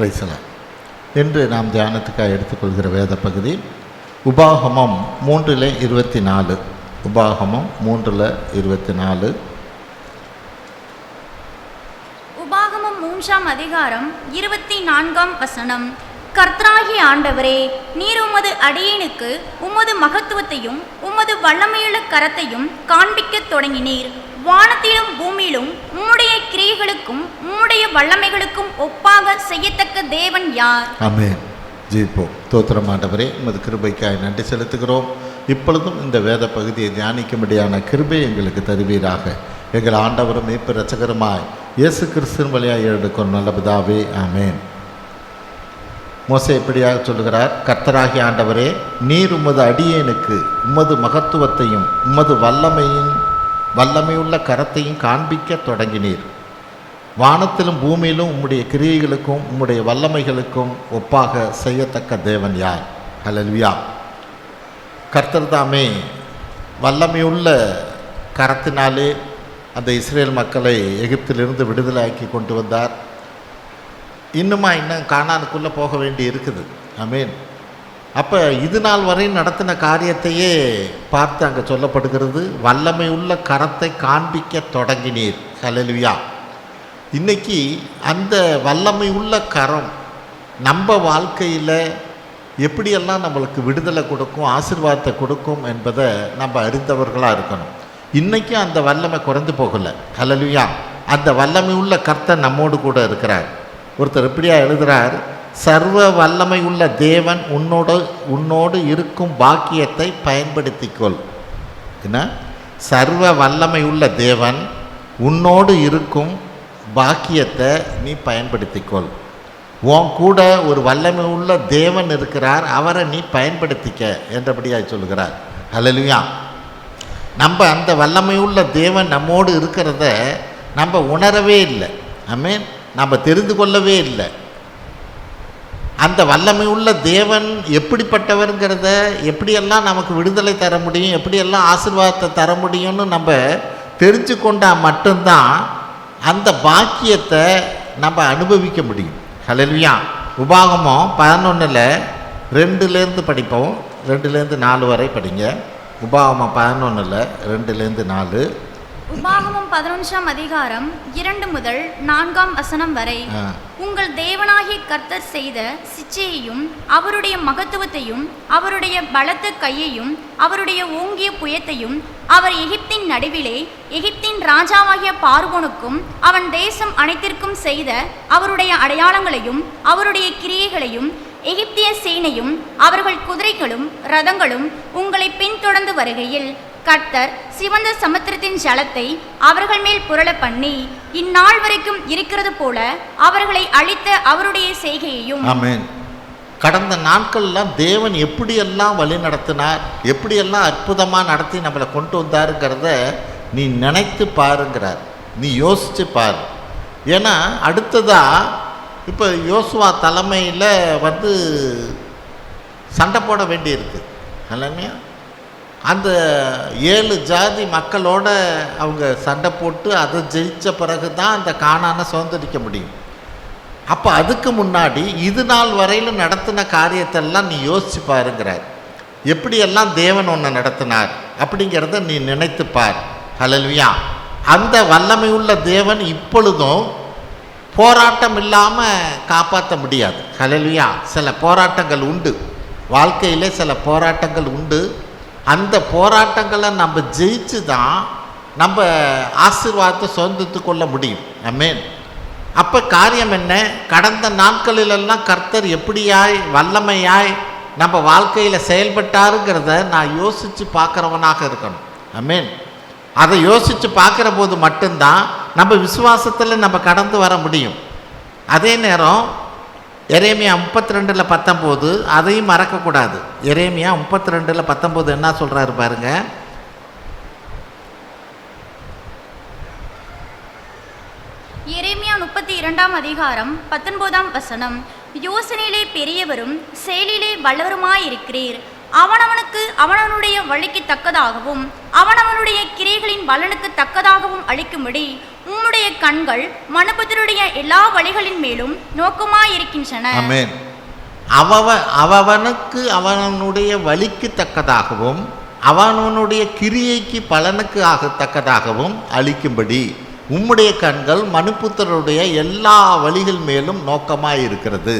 பிரைசலாம். இன்று நாம் தியானத்துக்காக எடுத்துக்கொள்கிற வேத பகுதி உபாகமம் 3:24. உபாகமம் 3:24. உபாகமம் 3ஆம் அதிகாரம் 24ஆம் வசனம். கர்த்தராகிய ஆண்டவரே, நீர் உமது அடியேனுக்கு உமது மகத்துவத்தையும் உமது வல்லமையுள்ள கரத்தையும் காண்பிக்கத் தொடங்கினீர். வானத்திலும் பூமியிலும் உம்முடைய கிரியைகளுக்கும் உம்முடைய வல்லமைகளுக்கும் ஒப்பாக செய்யத்தக்க தேவன் யார்? ஆமென். ஜீவிப்போம். ஸ்தோத்திரம் ஆண்டவரே, உமது கிருபைக்காய் நன்றி செலுத்துகிறோம். இப்பொழுதும் இந்த வேத பகுதியை தியானிக்கும்படியான கிருபை எங்களுக்கு தருவீராக. எங்கள் ஆண்டவரும் மீட்பு இரட்சகருமாய் இயேசு கிறிஸ்துவின் வழியாக எடுக்கும் நல்ல பிதாவே, ஆமென். மோசே இப்படியாக சொல்லுகிறார், கர்த்தராகிய ஆண்டவரே, நீர் உமது அடியேனுக்கு உமது மகத்துவத்தையும் உமது வல்லமையுள்ள கரத்தையும் காண்பிக்க தொடங்கினீர். வானத்திலும் பூமியிலும் உம்முடைய கிரியைகளுக்கும் உம்முடைய வல்லமைகளுக்கும் ஒப்பாக செய்யத்தக்க தேவன் யார்? ஹல்லேலூயா. கர்த்தர் தாமே வல்லமையுள்ள கரத்தினாலே அந்த இஸ்ரேல் மக்களை எகிப்திலிருந்து விடுதலையாக்கி கொண்டு வந்தார். இன்னும் கானானுக்குள்ளே போக வேண்டி இருக்குது. ஆமென். அப்போ இது நாள் வரை நடத்தின காரியத்தையே பார்த்து அங்கே சொல்லப்படுகிறது, வல்லமையுள்ள கரத்தை காண்பிக்க தொடங்கினீர். ஹல்லேலூயா. இன்றைக்கி அந்த வல்லமையுள்ள கரம் நம்ம வாழ்க்கையில் எப்படியெல்லாம் நம்மளுக்கு விடுதலை கொடுக்கும், ஆசீர்வாதத்தை கொடுக்கும் என்பதை நம்ம அறிந்தவர்களாக இருக்கணும். இன்றைக்கும் அந்த வல்லமை குறைந்து போகலை. ஹல்லேலூயா. அந்த வல்லமையுள்ள கர்த்தர் நம்மோடு கூட இருக்கிறார். ஒருத்தர் எப்படியா எழுதுகிறார், சர்வ வல்லமை உள்ள தேவன் உன்னோடு இருக்கும் பாக்கியத்தை பயன்படுத்திக்கொள். என்ன? சர்வ வல்லமை உள்ள தேவன் உன்னோடு இருக்கும் பாக்கியத்தை நீ பயன்படுத்திக்கொள். உன் கூட ஒரு வல்லமை உள்ள தேவன் இருக்கிறார், அவரை நீ பயன்படுத்திக்க என்றபடியாக சொல்கிறார். ஹல்லேலூயா. நம்ம அந்த வல்லமை உள்ள தேவன் நம்மோடு இருக்கிறத நம்ம உணரவே இல்லை. ஆமென். நம்ம தெரிந்து கொள்ளவே இல்லை. அந்த வல்லமை உள்ள தேவன் எப்படிப்பட்டவருங்கிறத, எப்படியெல்லாம் நமக்கு விடுதலை தர முடியும், எப்படியெல்லாம் ஆசீர்வாதத்தை தர முடியும்னு நம்ம தெரிஞ்சு கொண்டால் மட்டும்தான் அந்த பாக்கியத்தை நம்ம அனுபவிக்க முடியும். ஹல்லேலூயா. உபாகமம் 11:2 படிப்போம். 2-4 வரை படிங்க. உபாகமம் 11:2-4. உபாகமம் 11ஆம் அதிகாரம் 2 முதல் 4ஆம் வசனம் வரை. உங்கள் தேவனாகிய கர்த்தர் செய்த சிச்சையையும் அவருடைய மகத்துவத்தையும் அவருடைய பலத்த கையையும் அவருடைய ஓங்கிய புயத்தையும் அவர் எகிப்தின் நடுவிலே எகிப்தின் ராஜாவாகிய பார்வோனுக்கும் அவன் தேசம் அனைத்திற்கும் செய்த அவருடைய அடையாளங்களையும் அவருடைய கிரியைகளையும் எகிப்திய சேனையும் அவர்கள் குதிரைகளும் ரதங்களும் உங்களை பின்தொடர்ந்து வருகையில் கர்த்தர் சிவந்த சமுத்திரத்தின் ஜலத்தை அவர்கள் மேல் புரள பண்ணி இந்நாள் வரைக்கும் இருக்கிறது போல அவர்களை அழித்த அவருடைய செய்கையையும். ஆமென். கடந்த நாட்கள்லாம் தேவன் எப்படியெல்லாம் வழி நடத்தினார், எப்படியெல்லாம் அற்புதமாக நடத்தி நம்மளை கொண்டு வந்தாருங்கிறத நீ நினைத்து பாருங்கிறார். நீ யோசித்து பாரு. ஏன்னா அடுத்ததாக இப்போ யோசுவா தலைமையில் சண்டை போட வேண்டியிருக்கு. இல்லையா? அந்த 7 ஜாதி மக்களோட அவங்க சண்டை போட்டு அதை ஜெயித்த பிறகு தான் அந்த கானானை சுதந்திரிக்க முடியும். அப்போ அதுக்கு முன்னாடி இது நாள் வரையிலும் நடத்தின காரியத்தெல்லாம் நீ யோசிச்சு பாருங்கிறார். எப்படியெல்லாம் தேவன் ஒன்று நடத்தினார் அப்படிங்கிறத நீ நினைத்து பார். ஹல்லேலூயா. அந்த வல்லமை உள்ள தேவன் இப்பொழுதும் போராட்டம் இல்லாமல் காப்பாற்ற முடியாது. ஹல்லேலூயா. சில போராட்டங்கள் உண்டு, வாழ்க்கையிலே சில போராட்டங்கள் உண்டு. அந்த போராட்டங்களை நம்ம ஜெயிச்சு தான் நம்ம ஆசீர்வாதத்தை சுதந்திரத்து கொள்ள முடியும். ஆமென். அப்போ காரியம் என்ன? கடந்த நாட்களிலெல்லாம் கர்த்தர் எப்படியாய் வல்லமையாய் நம்ம வாழ்க்கையில் செயல்பட்டாருங்கிறத நான் யோசித்து பார்க்குறவனாக இருக்கணும். ஆமென். அதை யோசித்து பார்க்குற போது மட்டும்தான் நம்ம விசுவாசத்தில் நம்ம கடந்து வர முடியும். அதே நேரம் எரேமியா 32:19 அதையும் மறக்கக்கூடாது. எரேமியா 32:19 என்ன சொல்கிறாரு பாருங்க. எரேமியா 32ஆம் அதிகாரம் 19ஆம் வசனம். யோசனையிலே பெரியவரும் செயலிலே வல்லவருமாயிருக்கிறீர், அவனவனுக்கு அவனவனுடைய வழிக்கு தக்கதாகவும் அவனவனுடைய கிரியைகளின் பலனுக்கு தக்கதாகவும் அளிக்கும்படி உம்முடைய கண்கள் மனுபுத்திரருடைய எல்லா வழிகளின் மேலும் நோக்கமாயிருக்கின்றன. ஆமென். அவனுக்கு அவனுடைய வழிக்கு தக்கதாகவும் அவனுடைய கிரியைக்கு பலனுக்கு ஆகத்தக்கதாகவும் அளிக்கும்படி உம்முடைய கண்கள் மனுபுத்திரருடைய எல்லா வழிகள் மேலும் நோக்கமாக இருக்கிறது.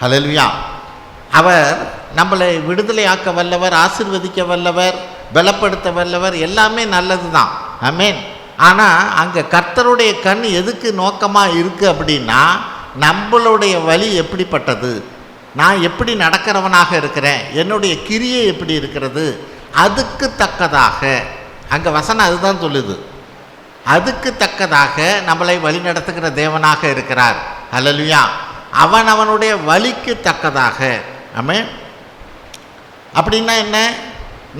ஹல்லேலூயா. அவர் நம்மளை விடுதலையாக்க வல்லவர், ஆசீர்வதிக்க வல்லவர், பலப்படுத்த வல்லவர், எல்லாமே நல்லது தான். ஆமென். ஆனால் அங்கே கர்த்தருடைய கண் எதுக்கு நோக்கமாக இருக்குது அப்படின்னா, நம்மளுடைய வழி எப்படிப்பட்டது, நான் எப்படி நடக்கிறவனாக இருக்கிறேன், என்னுடைய கிரியை எப்படி இருக்கிறது, அதுக்கு தக்கதாக. அங்கே வசனம் அதுதான் சொல்லுது. அதுக்கு தக்கதாக நம்மளை வழி நடத்துகிற தேவனாக இருக்கிறார். ஹல்லேலூயா. அவனுடைய வழிக்கு தக்கதாக. ஆமென். அப்படின்னா என்ன?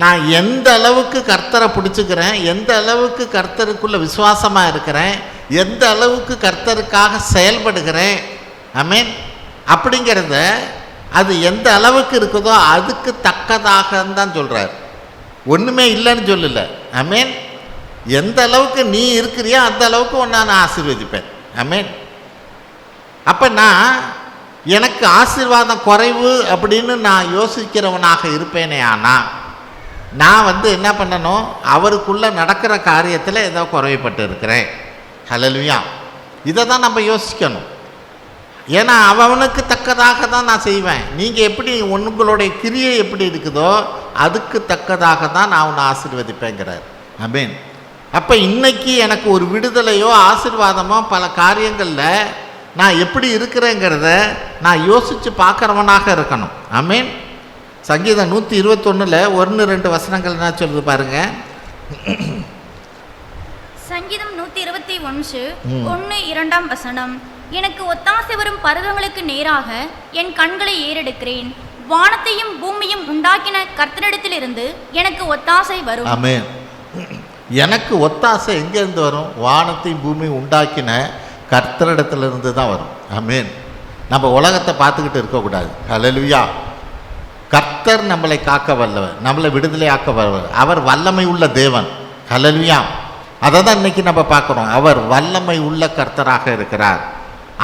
நான் எந்த அளவுக்கு கர்த்தரை பிடிச்சிக்கிறேன், எந்த அளவுக்கு கர்த்தருக்குள்ள விசுவாசமாக இருக்கிறேன், எந்த அளவுக்கு கர்த்தருக்காக செயல்படுகிறேன், ஆமென், அப்படிங்கிறத அது எந்த அளவுக்கு இருக்குதோ அதுக்கு தக்கதாக தான் சொல்கிறார். ஒன்றுமே இல்லைன்னு சொல்லலை. ஆமென். எந்த அளவுக்கு நீ இருக்கிறியோ அந்த அளவுக்கு ஒன்றா நான் ஆசீர்வதிப்பேன். ஆமென். அப்போ நான் எனக்கு ஆசீர்வாதம் குறைவு அப்படின்னு நான் யோசிக்கிறவனாக இருப்பேனே. ஆனால் நான் என்ன பண்ணணும், அவருக்குள்ளே நடக்கிற காரியத்தில் ஏதோ குறைவுபட்டு இருக்கிறேன். ஹல்லேலூயா. இதை தான் நம்ம யோசிக்கணும். ஏன்னா அவனுக்கு தக்கதாக தான் நான் செய்வேன். நீங்கள் எப்படி உங்களுடைய கிரியை எப்படி இருக்குதோ அதுக்கு தக்கதாக தான் நான் உன்னை ஆசீர்வதிப்பேங்கிறார். ஆமென். அப்போ இன்னைக்கு எனக்கு ஒரு விடுதலையோ ஆசீர்வாதமோ பல காரியங்களில் நான் எப்படி இருக்கிறேங்கிறத நான் யோசித்து பார்க்குறவனாக இருக்கணும். ஆமென். சங்கீதம் 121 1-2 வசனங்கள் என்ன சொல்லுது பாருங்க. சங்கீதம் 121 1-2 வசனம். எனக்கு ஒத்தாசை வரும் பர்வதங்களுக்கு நேராக என் கண்களை ஏறெடுக்கிறேன். வானத்தையும் பூமியும் உண்டாக்கின கர்த்தரிடத்திலிருந்து எனக்கு ஒத்தாசை வரும். ஆமென். எனக்கு ஒத்தாசை எங்கேருந்து வரும்? வானத்தையும் பூமியும் உண்டாக்கின கர்த்தரிடத்திலிருந்து தான் வரும். ஆமென். நம்ம உலகத்தை பார்த்துக்கிட்டு இருக்கக்கூடாது. ஹல்லேலூயா. கர்த்தர் நம்மளை காக்க வல்லவர், நம்மளை விடுதலை ஆக்க வல்லவர். அவர் வல்லமை உள்ள தேவன். ஹல்லேலூயா. அதை தான் இன்னைக்கு நம்ம பார்க்குறோம். அவர் வல்லமை உள்ள கர்த்தராக இருக்கிறார்.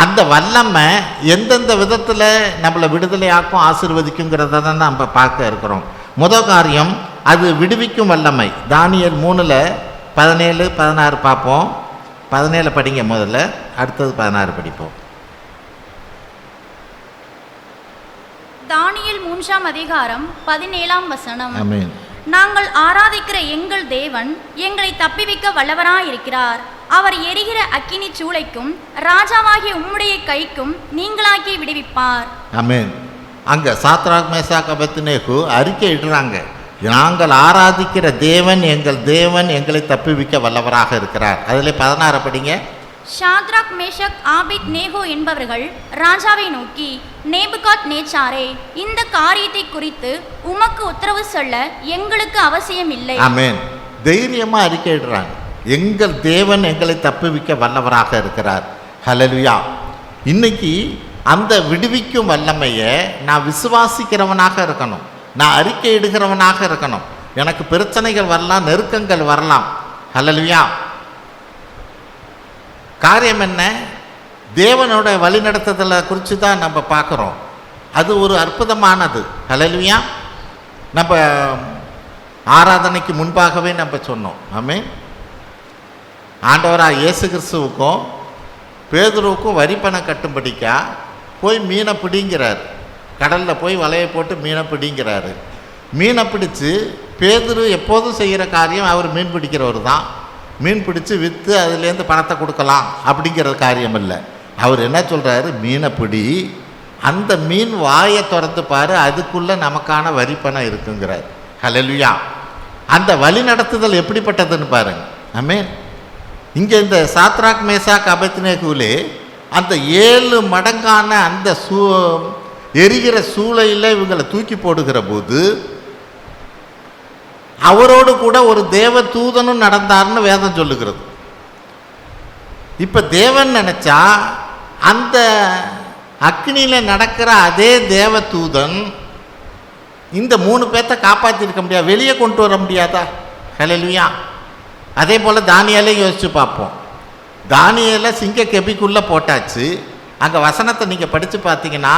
அந்த வல்லமை எந்தெந்த விதத்தில் நம்மளை விடுதலையாக்கும் ஆசீர்வதிக்குங்கிறத தான் நம்ம பார்க்க இருக்கிறோம். முதல் காரியம் அது விடுவிக்கும் வல்லமை. தானியேல் 3:17-16 பார்ப்போம். 17 படிங்க முதல்ல, அடுத்தது 16 படிப்போம். தானியேல் 3:17 வசனம். ஆமென். நாங்கள் ஆராதிக்கிற எங்கள் தேவன் எங்களை தப்பிவிக்க வல்லவராயிருக்கிறார். அவர் எரிகிற அக்கினி சூளைக்கும் ராஜாவாகிய உம்முடைய கைக்கும் நீங்களாக்கி விடுவிப்பார். ஆமென். அங்கே சாத்ராக் மேசாக் அபேத்நேகோ அறிக்கை இடுறாங்க, நாங்கள் ஆராதிக்கிற தேவன் எங்களை தப்புவிக்க வல்லவராக இருக்கிறார். அதில் 16 படிங்க. ஷாத்ராக் மேஷக் ஆபித் நேகோ என்பவர்கள் ராஜாவை நோக்கி, நேபுகாத் நேச்சாரே, இந்த காரியத்தை குறித்து உமக்கு உத்தரவு சொல்ல எங்களுக்கு அவசியம் இல்லை. ஆமென். தைரியமாக அறிக்கையிடுறாங்க, எங்கள் தேவன் எங்களை தப்புவிக்க வல்லவராக இருக்கிறார். ஹல்லேலூயா. இன்னைக்கு அந்த விடுவிக்கும் வல்லமையை நான் விசுவாசிக்கிறவனாக இருக்கணும், நான் அறிக்கையிடுகிறவனாக இருக்கணும். எனக்கு பிரச்சனைகள் வரலாம், நெருக்கங்கள் வரலாம். ஹல்லேலூயா. காரியம் என்ன? தேவனோட வழிநடத்துதலை குறித்து தான் நம்ம பார்க்குறோம். அது ஒரு அற்புதமானது. ஹல்லேலூயா. நம்ம ஆராதனைக்கு முன்பாகவே நம்ம சொன்னோம். ஆமென். ஆண்டவராக இயேசு கிறிஸ்துவுக்கும் பேதுருவுக்கும் வரி பணம் கட்டும்படிக்கா போய் மீனை பிடிங்கிறார். கடலில் போய் வலையை போட்டு மீனை பிடிங்கிறாரு. மீனை பிடிச்சி பேதுரு எப்போதும் செய்கிற காரியம், அவர் மீன் பிடிக்கிறவர் தான். மீன் பிடிச்சி விற்று அதுலேருந்து பணத்தை கொடுக்கலாம் அப்படிங்கிற காரியம் இல்லை. அவர் என்ன சொல்கிறாரு? மீனை பிடி, அந்த மீன் வாயை திறந்து பாரு, அதுக்குள்ளே நமக்கான வரி பணம் இருக்குங்கிறார். ஹல்லேலூயா. அந்த வழி நடத்துதல் எப்படிப்பட்டதுன்னு பாருங்க. ஆமென். இங்கே இந்த சாத்ராக் மேசாக் அபேத்நேகோவிலே அந்த 7 மடங்கான அந்த எரிகிற சூளையில் இவங்களை தூக்கி போடுகிற போது அவரோடு கூட ஒரு தேவ தூதனும் நடந்தார்னு வேதம் சொல்லுகிறது. இப்போ தேவன் நினச்சா அந்த அக்னியில் நடக்கிற அதே தேவ தூதன் இந்த 3 பேர்த்த காப்பாற்றிருக்க முடியாது, வெளியே கொண்டு வர முடியாதா? ஹல்லேலூயா. அதே போல் தானியேலை யோசித்து பார்ப்போம். தானியேலை சிங்க கெபிக்குள்ளே போட்டாச்சு. அங்கே வசனத்தை நீங்கள் படித்து பார்த்தீங்கன்னா,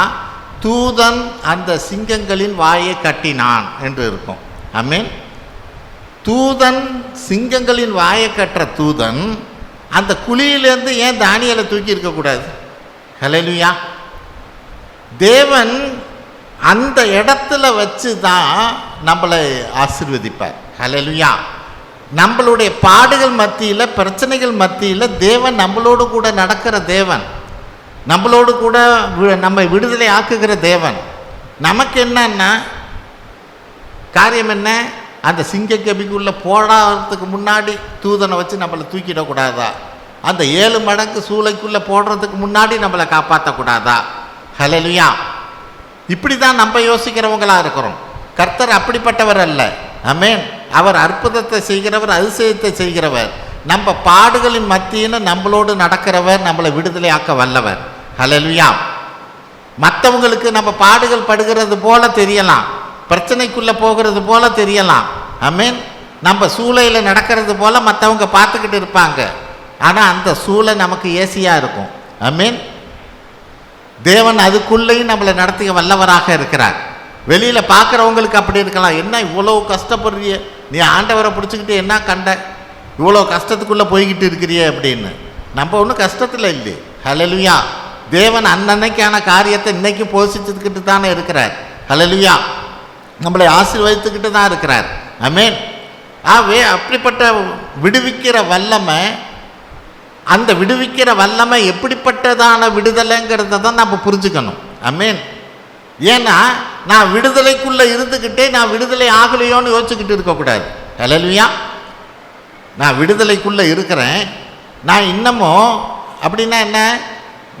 தூதன் அந்த சிங்கங்களின் வாயை கட்டினான் என்று இருக்கும். ஆமென். தூதன் சிங்கங்களின் வாயை கட்டுற தூதன் அந்த குழியிலேருந்து ஏன் தானியேலை தூக்கி இருக்கக்கூடாது? ஹல்லேலூயா. தேவன் அந்த இடத்துல வச்சு தான் நம்மளை ஆசீர்வதிப்பார். ஹல்லேலூயா. நம்மளுடைய பாடுகள் மத்தியில், பிரச்சனைகள் மத்தியில் தேவன் நம்மளோடு கூட நடக்கிற தேவன், நம்மளோடு கூட நம்மை விடுதலை ஆக்குகிற தேவன். நமக்கு என்னன்னா காரியம் என்ன? அந்த சிங்க கெபிக்குள்ளே போடாததுக்கு முன்னாடி தூதனை வச்சு நம்மளை தூக்கிடக்கூடாதா? அந்த 7 மடங்கு சூளைக்குள்ளே போடுறதுக்கு முன்னாடி நம்மளை காப்பாற்றக்கூடாதா? ஹல்லேலூயா. இப்படி தான் நம்ம யோசிக்கிறவங்களாக இருக்கிறோம். கர்த்தர் அப்படிப்பட்டவர் அல்ல. ஆமென். அவர் அற்புதத்தை செய்கிறவர், அதிசயத்தை செய்கிறவர். நம்ம பாடுகளின் மத்தியில் நம்மளோடு நடக்கிறவர், நம்மளை விடுதலையாக்க வல்லவர். ஹல்லேலூயா. மற்றவங்களுக்கு நம்ம பாடுகள் படுகிறது போல தெரியலாம், பிரச்சனைக்குள்ளே போகிறது போல தெரியலாம். ஆமென். நம்ம சூளையில் நடக்கிறது போல மற்றவங்க பார்த்துக்கிட்டு இருப்பாங்க. ஆனால் அந்த சூளை நமக்கு ஏசியாக இருக்கும். ஆமென். தேவன் அதுக்குள்ளேயும் நம்மளை நடத்திய வல்லவராக இருக்கிறார். வெளியில் பார்க்குறவங்களுக்கு அப்படி இருக்கலாம், என்ன இவ்வளோ கஷ்டப்படுறிய, நீ ஆண்டவரை பிடிச்சிக்கிட்டு என்ன கண்ட, இவ்வளோ கஷ்டத்துக்குள்ளே போய்கிட்டு இருக்கிறிய அப்படின்னு. நம்ம ஒன்றும் கஷ்டத்தில் இல்லை. ஹல்லேலூயா. தேவன் அன்னன்னைக்கான காரியத்தை இன்னைக்கு போஷிச்சுக்கிட்டு தானே இருக்கிறார். ஹல்லேலூயா. நம்மளை ஆசீர்வதித்துக்கிட்டு தான் இருக்கிறார். ஆமென். ஆகவே அப்படிப்பட்ட விடுவிக்கிற வல்லமை, அந்த விடுவிக்கிற வல்லமை எப்படிப்பட்டதான விடுதலைங்கிறத தான் நம்ம புரிஞ்சுக்கணும். ஆமென். ஏன்னா நான் விடுதலைக்குள்ளே இருந்துக்கிட்டே நான் விடுதலை ஆகலையோன்னு யோசிச்சுக்கிட்டு இருக்கக்கூடாது. ஹல்லேலூயா. நான் விடுதலைக்குள்ளே இருக்கிறேன், நான் இன்னமும் அப்படின்னா என்ன,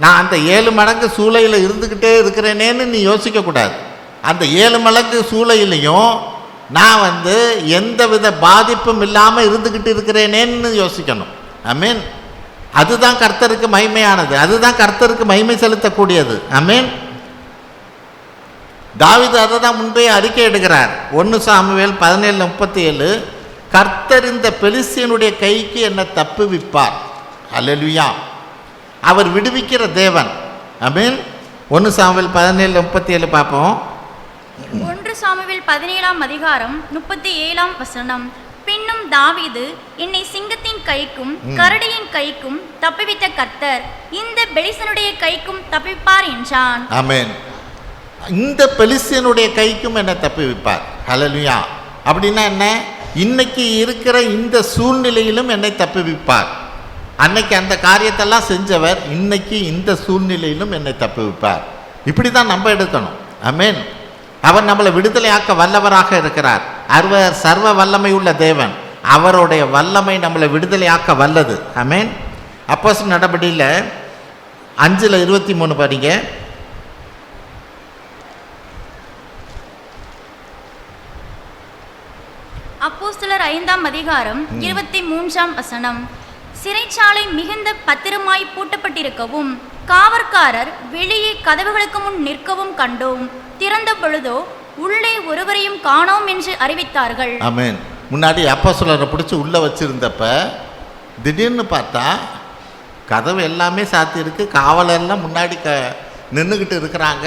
நான் அந்த 7 மடங்கு சூளையில் இருந்துக்கிட்டே இருக்கிறேனேன்னு நீ யோசிக்கக்கூடாது. அந்த 7 மடங்கு சூளையிலையும் நான் எந்த வித பாதிப்பும் இல்லாமல் இருந்துக்கிட்டு இருக்கிறேனேன்னு யோசிக்கணும். ஆமென். அதுதான் கர்த்தருக்கு மகிமையானது, அதுதான் கர்த்தருக்கு மகிமை செலுத்தக்கூடியது. ஆமென். தாவீது அதை தான் முன்பே அறிக்கை எடுக்கிறார். 1 சாமுவேல் 17:37, கர்த்தர் இந்த பெலிஸ்தியனுடைய கைக்கு என்னை தப்புவிப்பார். ஹல்லேலூயா. அவர் விடுவிக்கிற தேவன். ஆமென். 1 சாமுவேல் 17:37 பார்ப்போம். 1 சாமுவேல் 17:37 பின்னும் தாவீது, என்னை சிங்கத்தின் கைக்கும் கரடியின் கைக்கும் தப்புவித்த கர்த்தர் இந்த பெலிஸ்தனுடைய கைக்கும் தப்புவிப்பார் என்றான். ஆமென். இந்த பெலிஸ்தியனுடைய கைக்கும் என்னை தப்புவிப்பார். ஹல்லேலூயா. அப்படின்னா என்ன? இன்னைக்கு இருக்கிற இந்த சூழ்நிலையிலும் என்னை தப்புவிப்பார். அன்னைக்கு அந்த காரியத்தெல்லாம் செஞ்சவர் இன்னைக்கு இந்த சூழ்நிலையிலும் என்னை தப்புவிப்பார். இப்படி தான் நம்ம எடுக்கணும். ஆமென். அவர் நம்மளை விடுதலையாக்க வல்லவராக இருக்கிறார். அவர் சர்வ வல்லமை உள்ள தேவன். அவருடைய வல்லமை நம்மளை விடுதலையாக்க வல்லது. ஆமென். அப்போஸ்தலர் நடபடியில் 5:23 படிங்க. அப்போஸ்தலர் 5:23 சிறைச்சாலை மிகுந்த பத்திரமாய் பூட்டப்பட்டிருக்கவும் காவற்காரர் வெளியே கதவுகளுக்கு முன் நிற்கவும் கண்டோம். திறந்த பொழுதோ உள்ளே ஒருவரையும் காணோம் என்று அறிவித்தார்கள். ஆமென். முன்னாடி அப்போஸ்தலரை பிடிச்சி உள்ளே வச்சிருந்தப்ப திடீர்னு பார்த்தா கதவு எல்லாமே சாத்தியிருக்கு, காவலர்லாம் முன்னாடி நின்றுக்கிட்டு இருக்கிறாங்க.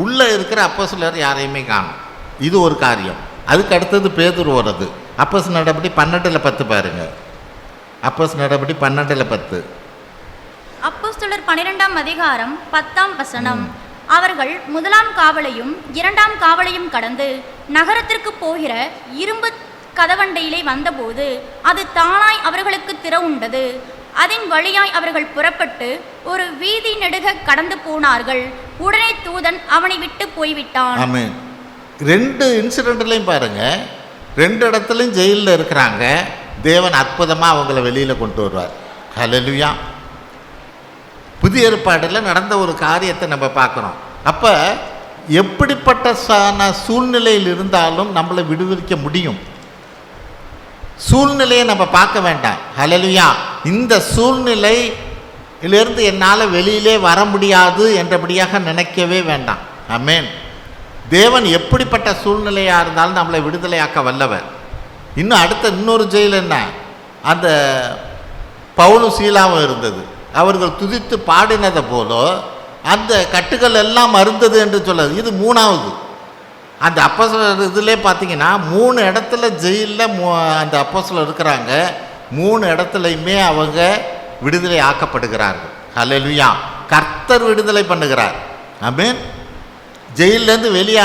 உள்ளே இருக்கிற அப்போஸ்தலர் யாரையுமே காணும். இது ஒரு காரியம். அதுக்கு அடுத்தது பேதுரு வருது. அப்போஸ்தலர் நடபடி 12:10 பாருங்க. அப்போஸ்தலர் நடபடி 12:10. அப்போஸ்தலர் 12:10 அவர்கள் 1ஆம் காவலையும் 2ஆம் காவலையும் கடந்து நகரத்திற்கு போகிற இரும்பு கதவண்டையிலே வந்தபோது அது தானாய் அவர்களுக்கு திறவுண்டது. அதன் வழியாய் அவர்கள் புறப்பட்டு ஒரு வீதி நெடுக கடந்து போனார்கள். உடனே தூதன் அவனை விட்டு போய்விட்டான். ஆமென். 2 இன்சிடென்ட்லையும் பாருங்க, 2 இடத்துலையும் ஜெயிலில் இருக்கிறாங்க. தேவன் அற்புதமாக அவங்கள வெளியில் கொண்டு வருவார். ஹல்லேலூயா. புதிய ஏற்பாடில் நடந்த ஒரு காரியத்தை நம்ம பார்க்குறோம். அப்போ எப்படிப்பட்ட சூழ்நிலையில் இருந்தாலும் நம்மளை விடுவிக்க முடியும். சூழ்நிலையை நம்ம பார்க்க வேண்டாம். ஹல்லேலூயா. இந்த சூழ்நிலையிலிருந்து என்னால் வெளியிலே வர முடியாது என்றபடியாக நினைக்கவே வேண்டாம். ஆமென். தேவன் எப்படிப்பட்ட சூழ்நிலையாக இருந்தாலும் நம்மளை விடுதலையாக்க வல்லவர். இன்னும் அடுத்த இன்னொரு ஜெயில் என்ன, அந்த பவுலும் சீலாவும் இருந்தது. அவர்கள் துதித்து பாடினதை போல அந்த கட்டுகள் எல்லாம் அருந்தது என்று சொல்லுது. இது மூணாவது. அந்த அப்போஸ்தலர் இதிலே பார்த்தீங்கன்னா 3 இடத்துல ஜெயிலில் அந்த அப்போஸ்தலர் இருக்கிறாங்க. 3 இடத்துலையுமே அவங்க விடுதலை ஆக்கப்படுகிறார்கள். ஹல்லேலூயா. கர்த்தர் விடுதலை பண்ணுகிறார். ஆமென். ஜெயிலேருந்து வெளியே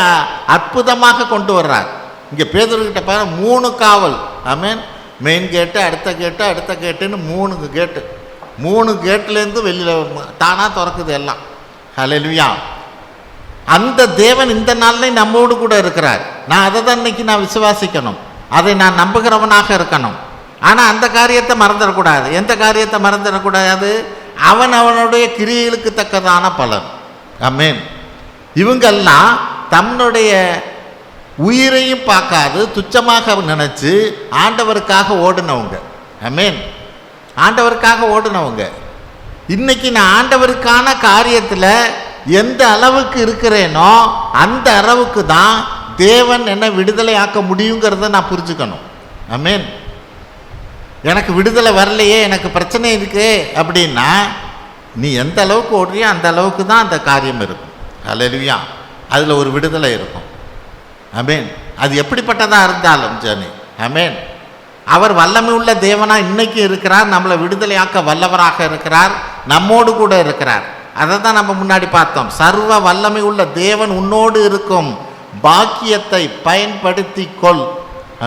அற்புதமாக கொண்டு வர்றார். இங்கே பேதுருக்கிட்ட பாரு 3 காவல். ஆமென். மெயின் கேட்டு, அடுத்த கேட்டு, அடுத்த கேட்டுன்னு 3 கேட்டு. 3 கேட்லேருந்து வெளியில் தானாக திறக்குது எல்லாம். ஹல்லேலூயா. அந்த தேவன் இந்த நாளில் நம்மோடு கூட இருக்கிறார். நான் அதை தான் இன்னைக்கு நான் விசுவாசிக்கணும், அதை நான் நம்புகிறவனாக இருக்கணும். ஆனால் அந்த காரியத்தை மறந்துடக்கூடாது. எந்த காரியத்தை மறந்துடக்கூடாது? அவனுடைய கிரியைகளுக்கு தக்கதான பலன். ஆமென். இவங்கெல்லாம் தன்னுடைய உயிரையும் பார்க்காது துச்சமாக நினச்சி ஆண்டவருக்காக ஓடினவங்க. ஆமென். ஆண்டவருக்காக ஓடினவங்க. இன்னைக்கு நான் ஆண்டவருக்கான காரியத்தில் எந்த அளவுக்கு இருக்கிறேனோ அந்த அளவுக்கு தான் தேவன் என்னை விடுதலை ஆக்க முடியுங்கிறத நான் புரிஞ்சுக்கணும். ஆமென். எனக்கு விடுதலை வரலையே, எனக்கு பிரச்சனை இருக்கு அப்படின்னா நீ எந்த அளவுக்கு ஓடுறியோ அந்த அளவுக்கு தான் அந்த காரியம் இருக்கும். ஹல்லேலூயா. அதில் ஒரு விடுதலை இருக்கும். ஆமென். அது எப்படிப்பட்டதாக இருந்தாலும் சரி. ஆமென். அவர் வல்லமை உள்ள தேவனாக இன்னைக்கு இருக்கிறார். நம்மளை விடுதலையாக்க வல்லவராக இருக்கிறார். நம்மோடு கூட இருக்கிறார். அதை தான் நம்ம முன்னாடி பார்த்தோம். சர்வ வல்லமை உள்ள தேவன் உன்னோடு இருக்கும் பாக்கியத்தை பயன்படுத்தி கொள்.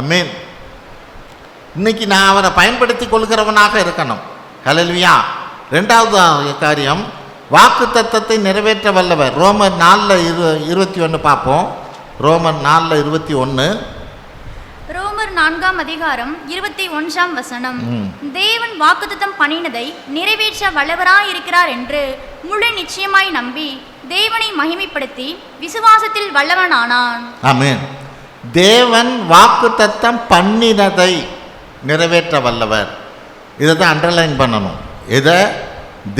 ஆமென். இன்னைக்கு நான் அவரை பயன்படுத்தி கொள்கிறவனாக இருக்கணும். ஹல்லேலூயா. 2வது காரியம், வாக்கு தத்தத்தை நிறைவேற்ற வல்லவர். ரோமர் 4:21 பார்ப்போம். ரோமர் 4:21. ரோமர் 4ஆம் அதிகாரம் 21ஆம் வசனம். தேவன் வாக்குத்தத்தம் பண்ணினதை நிறைவேற்ற வல்லவராயிருக்கிறார் என்று முழு நிச்சயமாய் நம்பி தேவனை மகிமைப்படுத்தி விசுவாசத்தில் வல்லவனானான். ஆமென். தேவன் வாக்குத்தத்தம் பண்ணினதை நிறைவேற்ற வல்லவர். இதை தான் அண்டர்லைன் பண்ணணும். இதை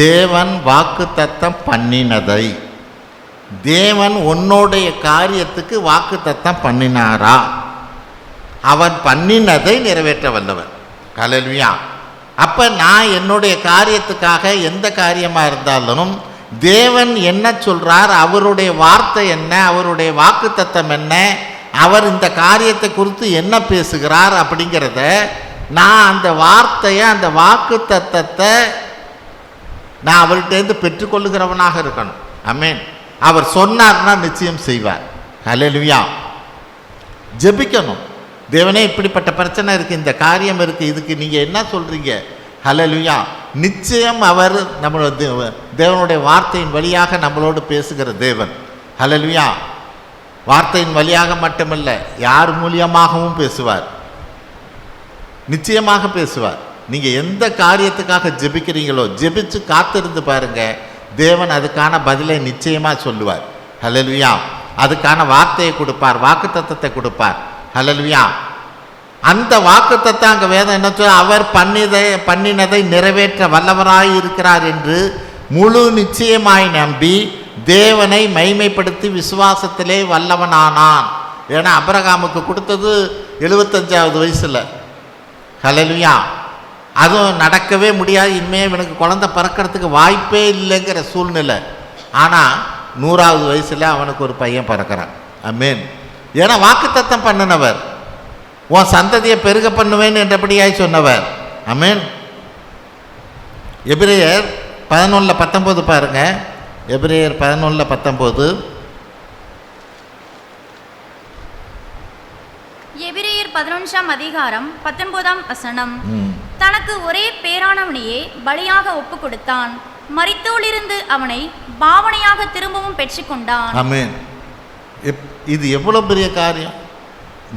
தேவன் வாக்குத்தத்தம் பண்ணினதை. தேவன் உன்னுடைய காரியத்துக்கு வாக்குத்தத்தம் பண்ணினாரா? அவன் பண்ணினதை நிறைவேற்ற வல்லவர். ஹல்லேலூயா. அப்போ நான் என்னுடைய காரியத்துக்காக எந்த காரியமாக இருந்தாலும் தேவன் என்ன சொல்கிறார், அவருடைய வார்த்தை என்ன, அவருடைய வாக்குத்தத்தம் என்ன, அவர் இந்த காரியத்தை குறித்து என்ன பேசுகிறார் அப்படிங்கிறத நான் அந்த வார்த்தையை, அந்த வாக்குத்தத்தத்தை நான் அவர்கிட்டேருந்து பெற்றுக்கொள்ளுகிறவனாக இருக்கணும். ஆமென். அவர் சொன்னார்னா நிச்சயம் செய்வார். ஹல்லேலூயா. ஜெபிக்கணும். தேவனே இப்படிப்பட்ட பிரச்சனை இருக்குது, இந்த காரியம் இருக்குது, இதுக்கு நீங்கள் என்ன சொல்கிறீங்க? ஹல்லேலூயா. நிச்சயம் அவர் நம்மளோட தேவனுடைய வார்த்தையின் வழியாக நம்மளோடு பேசுகிற தேவன். ஹல்லேலூயா. வார்த்தையின் வழியாக மட்டுமல்ல, யார் மூலியமாகவும் பேசுவார். நிச்சயமாக பேசுவார். நீங்கள் எந்த காரியத்துக்காக ஜெபிக்கிறீங்களோ ஜெபிச்சு காத்திருந்து பாருங்க, தேவன் அதுக்கான பதிலை நிச்சயமாக சொல்லுவார். ஹல்லேலூயா. அதுக்கான வார்த்தையை கொடுப்பார், வாக்குத்தத்தத்தை கொடுப்பார். ஹல்லேலூயா. அந்த வாக்குத்தத்தை அங்கே வேதம் என்ன சொல்ல, அவர் பண்ணினதை நிறைவேற்ற வல்லவராய் இருக்கிறார் என்று முழு நிச்சயமாய் நம்பி தேவனை மைமைப்படுத்தி விசுவாசத்திலே வல்லவனானான். ஏன்னா அபிரகாமுக்கு கொடுத்தது 75வது வயசில். ஹல்லேலூயா. அதுவும் நடக்கவே முடியாது, இனிமேல் இவனுக்கு குழந்தை பிறக்கிறதுக்கு வாய்ப்பே இல்லைங்கிற சூழ்நிலை. ஆனால் 100வது வயசில் அவனுக்கு ஒரு பையன் பிறக்கிறான். ஆமென். ஏன்னா வாக்குத்தத்தம் பண்ணினவர், உன் சந்ததியை பெருக பண்ணுவேன் என்றபடியாய் சொன்னவர். ஆமென். எபிரேயர் 11:19 பாருங்க. எபிரேயர் 11:19. எபிரேயர் 11ஆம் அதிகாரம் 19ஆம் வசனம். தனக்கு ஒரே பேரானவனையே பலியாக ஒப்பு கொடுத்தான், மரித்தோலிருந்து அவனை பாவனையாக திரும்பவும் பெற்றுக்கொண்டான். ஆமென். இது எவ்வளோ பெரிய காரியம்.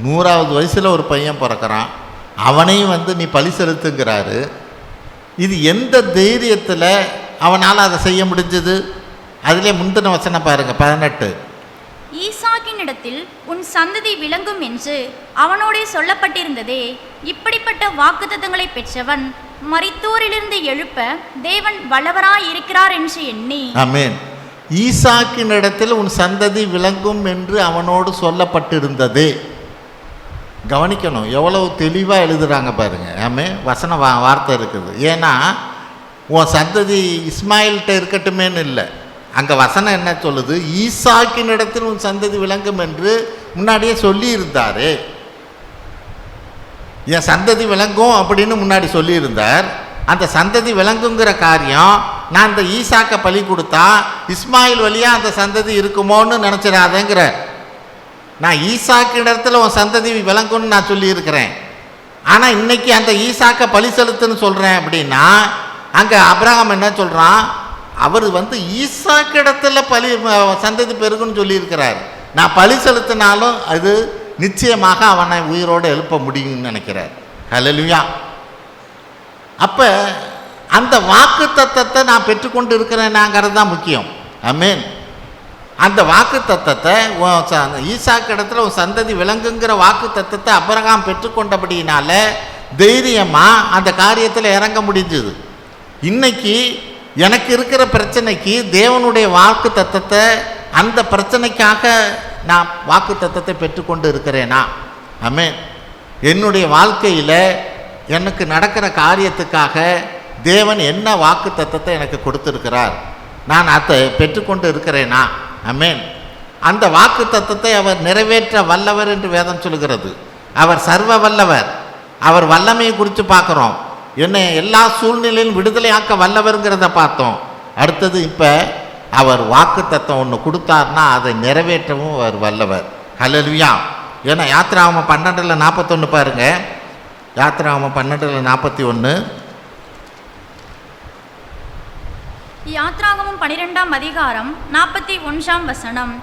100வது வயசில் ஒரு பையன் பிறக்கிறான், அவனையும் நீ பலி செலுத்துங்கிறாரு. இது எந்த தைரியத்தில் அவனால் அதை செய்ய முடிஞ்சது? அதிலே முந்தின வசனம் பாருங்க, 18. ஈசாக்கினிடத்தில் உன் சந்ததி விளங்கும் என்று அவனோடே சொல்லப்பட்டிருந்ததே, இப்படிப்பட்ட வாக்குத்தத்தங்களை பெற்றவன் மரித்தோரிலிருந்து எழுப்ப தேவன் வல்லவராய் இருக்கிறார் என்று எண்ணி. ஆமென். ஈசாக்கின் இடத்தில் உன் சந்ததி விளங்கும் என்று அவனோடு சொல்லப்பட்டிருந்தது. கவனிக்கணும், எவ்வளவு தெளிவாக எழுதுகிறாங்க பாருங்க. ஆமே வசன வார்த்தை இருக்குது. ஏன்னா உன் சந்ததி இஸ்மாயில்கிட்ட இருக்கட்டுமேன்னு இல்லை, அங்கே வசனம் என்ன சொல்லுது, ஈசாக்கின் இடத்தில் உன் சந்ததி விளங்கும் என்று முன்னாடியே சொல்லியிருந்தார். என் சந்ததி விளங்கும் அப்படின்னு முன்னாடி சொல்லியிருந்தார். அந்த சந்ததி விளங்குங்கிற காரியம், நான் இந்த ஈசாக்கை பலி கொடுத்தா இஸ்மாயில் வழியாக அந்த சந்ததி இருக்குமோன்னு நினச்சிடாதேங்கிற. நான் ஈசாக்கு இடத்துல உன் சந்ததி விளங்கும்னு நான் சொல்லியிருக்கிறேன். ஆனால் இன்னைக்கு அந்த ஈசாக்கை பலி செலுத்துன்னு சொல்கிறேன் அப்படின்னா, அங்கே ஆபிரகாம் என்ன சொல்கிறான், அவர் ஈசாக்கு இடத்துல சந்ததி பெருகுன்னு சொல்லியிருக்கிறார். நான் பலி செலுத்தினாலும் அது நிச்சயமாக அவனை உயிரோடு எழுப்ப முடியும்னு நினைக்கிறார். ஹல்லேலூயா. அப்போ அந்த வாக்கு தத்தத்தை நான் பெற்றுக்கொண்டு இருக்கிறேனாங்கிறது தான் முக்கியம். ஆமென். அந்த வாக்கு தத்தத்தை ஈசாக்கு இடத்துல ஒரு சந்ததி விளங்குங்கிற வாக்கு தத்தத்தை ஆபிரகாம் பெற்றுக்கொண்டபடியினால தைரியமாக அந்த காரியத்தில் இறங்க முடிஞ்சது. இன்னைக்கு எனக்கு இருக்கிற பிரச்சனைக்கு தேவனுடைய வாக்கு தத்தத்தை, அந்த பிரச்சனைக்காக நான் வாக்கு தத்தத்தை பெற்றுக்கொண்டு இருக்கிறேனா? ஆமென். என்னுடைய வாழ்க்கையில் எனக்கு நடக்கிற காரியத்துக்காக தேவன் என்ன வாக்கு தத்தத்தை எனக்கு கொடுத்துருக்கிறார், நான் அதை பெற்றுக்கொண்டு இருக்கிறேனா? ஆமென். அந்த வாக்கு தத்தத்தை அவர் நிறைவேற்ற வல்லவர் என்று வேதம் சொல்கிறது. அவர் சர்வ வல்லவர். அவர் வல்லமையை குறித்து பார்க்குறோம். என்னை எல்லா சூழ்நிலையிலும் விடுதலையாக்க வல்லவருங்கிறத பார்த்தோம். அடுத்தது இப்போ அவர் வாக்கு தத்தம் ஒன்று கொடுத்தார்னா அதை நிறைவேற்றவும் அவர் வல்லவர். ஹல்லேலூயா. ஏன்னா யாத்திராகமம் 12:41 பாருங்க. யாத்திராகமம் 12:41. யாத்ராகமம் 12ஆம் அதிகாரம் 41ஆம் வசனம்.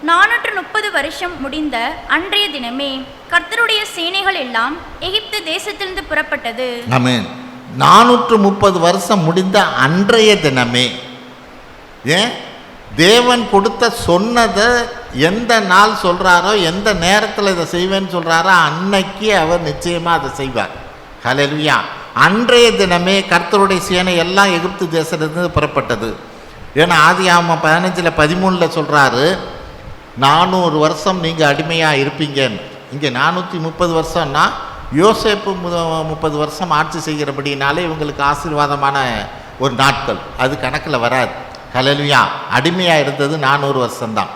430 வருஷம் முடிந்த அன்றைய தினமே கர்த்தருடைய சேனைகள் எல்லாம் எகிப்து தேசத்திலிருந்து புறப்பட்டது. ஆமென். 430 வருஷம் முடிந்த அன்றைய தினமே. ஏன் தேவன் கொடுத்த சொன்னதை எந்த நாள் சொல்கிறாரோ, எந்த நேரத்தில் இதை செய்வேன்னு சொல்கிறாரோ அன்னைக்கு அவர் நிச்சயமாக அதை செய்வார். ஹல்லேலூயா. அன்றைய தினமே கர்த்தருடைய சேனை எல்லாம் எகிப்து தேசத்திலிருந்து புறப்பட்டது. ஏன்னா ஆதியாகமம் 15:13 சொல்கிறாரு, 400 வருஷம் நீங்கள் அடிமையாக இருப்பீங்கன்னு. இங்கே 430 வருஷம்னா யோசேப்பு 30 வருஷம் ஆட்சி செய்கிறபடினாலே இவங்களுக்கு ஆசீர்வாதமான ஒரு நாட்கள், அது கணக்கில் வராது. ஹல்லேலூயா. அடிமையாக இருந்தது 400 வருஷம்தான்.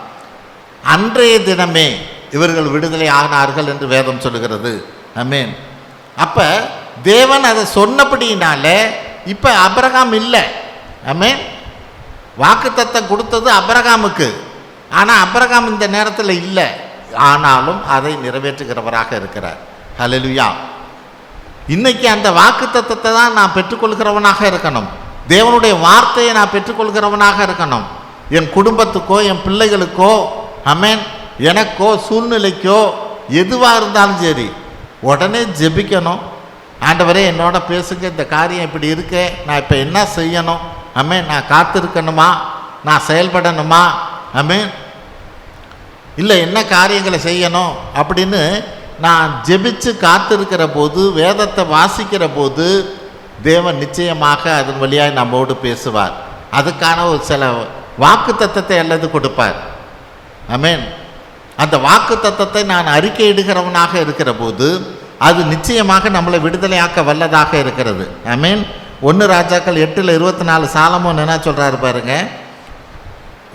அன்றைய தினமே இவர்கள் விடுதலை ஆனார்கள் என்று வேதம் சொல்லுகிறது. ஆமென். அப்போ தேவன் அதை சொன்னபடினால இப்போ ஆபிரகாம் இல்லை. ஆமென். வாக்குத்தத்தம் கொடுத்தது ஆபிரகாமுக்கு. ஆனால் ஆபிரகாம் இந்த நேரத்தில் இல்லை, ஆனாலும் அதை நிறைவேற்றுகிறவராக இருக்கிறார். ஹல்லேலூயா. இன்னைக்கு அந்த வாக்குத்தத்தத்தை தான் நான் பெற்றுக்கொள்கிறவனாக இருக்கணும். தேவனுடைய வார்த்தையை நான் பெற்றுக்கொள்கிறவனாக இருக்கணும். என் குடும்பத்துக்கோ என் பிள்ளைகளுக்கோ, ஆமென், எனக்கோ சூழ்நிலைக்கோ எதுவாக இருந்தாலும் சரி, உடனே ஜெபிக்கணும். ஆண்டவரே என்னோட பேசுங்க, இந்த காரியம் இப்படி இருக்கே, நான் இப்போ என்ன செய்யணும்? ஆமென். நான் காத்திருக்கணுமா, நான் செயல்படணுமா? ஆமென். இல்லை என்ன காரியங்களை செய்யணும் அப்படின்னு நான் ஜெபிச்சு காத்திருக்கிற போது, வேதத்தை வாசிக்கிற போது தேவன் நிச்சயமாக அதன் வழியாக நம்மோடு பேசுவார். அதுக்கான ஒரு சில வாக்கு தத்தத்தை அல்லது கொடுப்பார். ஆமென். அந்த வாக்கு தத்தத்தை நான் அறிக்கையிடுகிறவனாக இருக்கிற போது அது நிச்சயமாக நம்மளை விடுதலையாக்க வல்லதாக இருக்கிறது. ஆமென். 1 ராஜாக்கள் 8:24 சாலமோன் என்ன சொல்கிறாரு பாருங்க.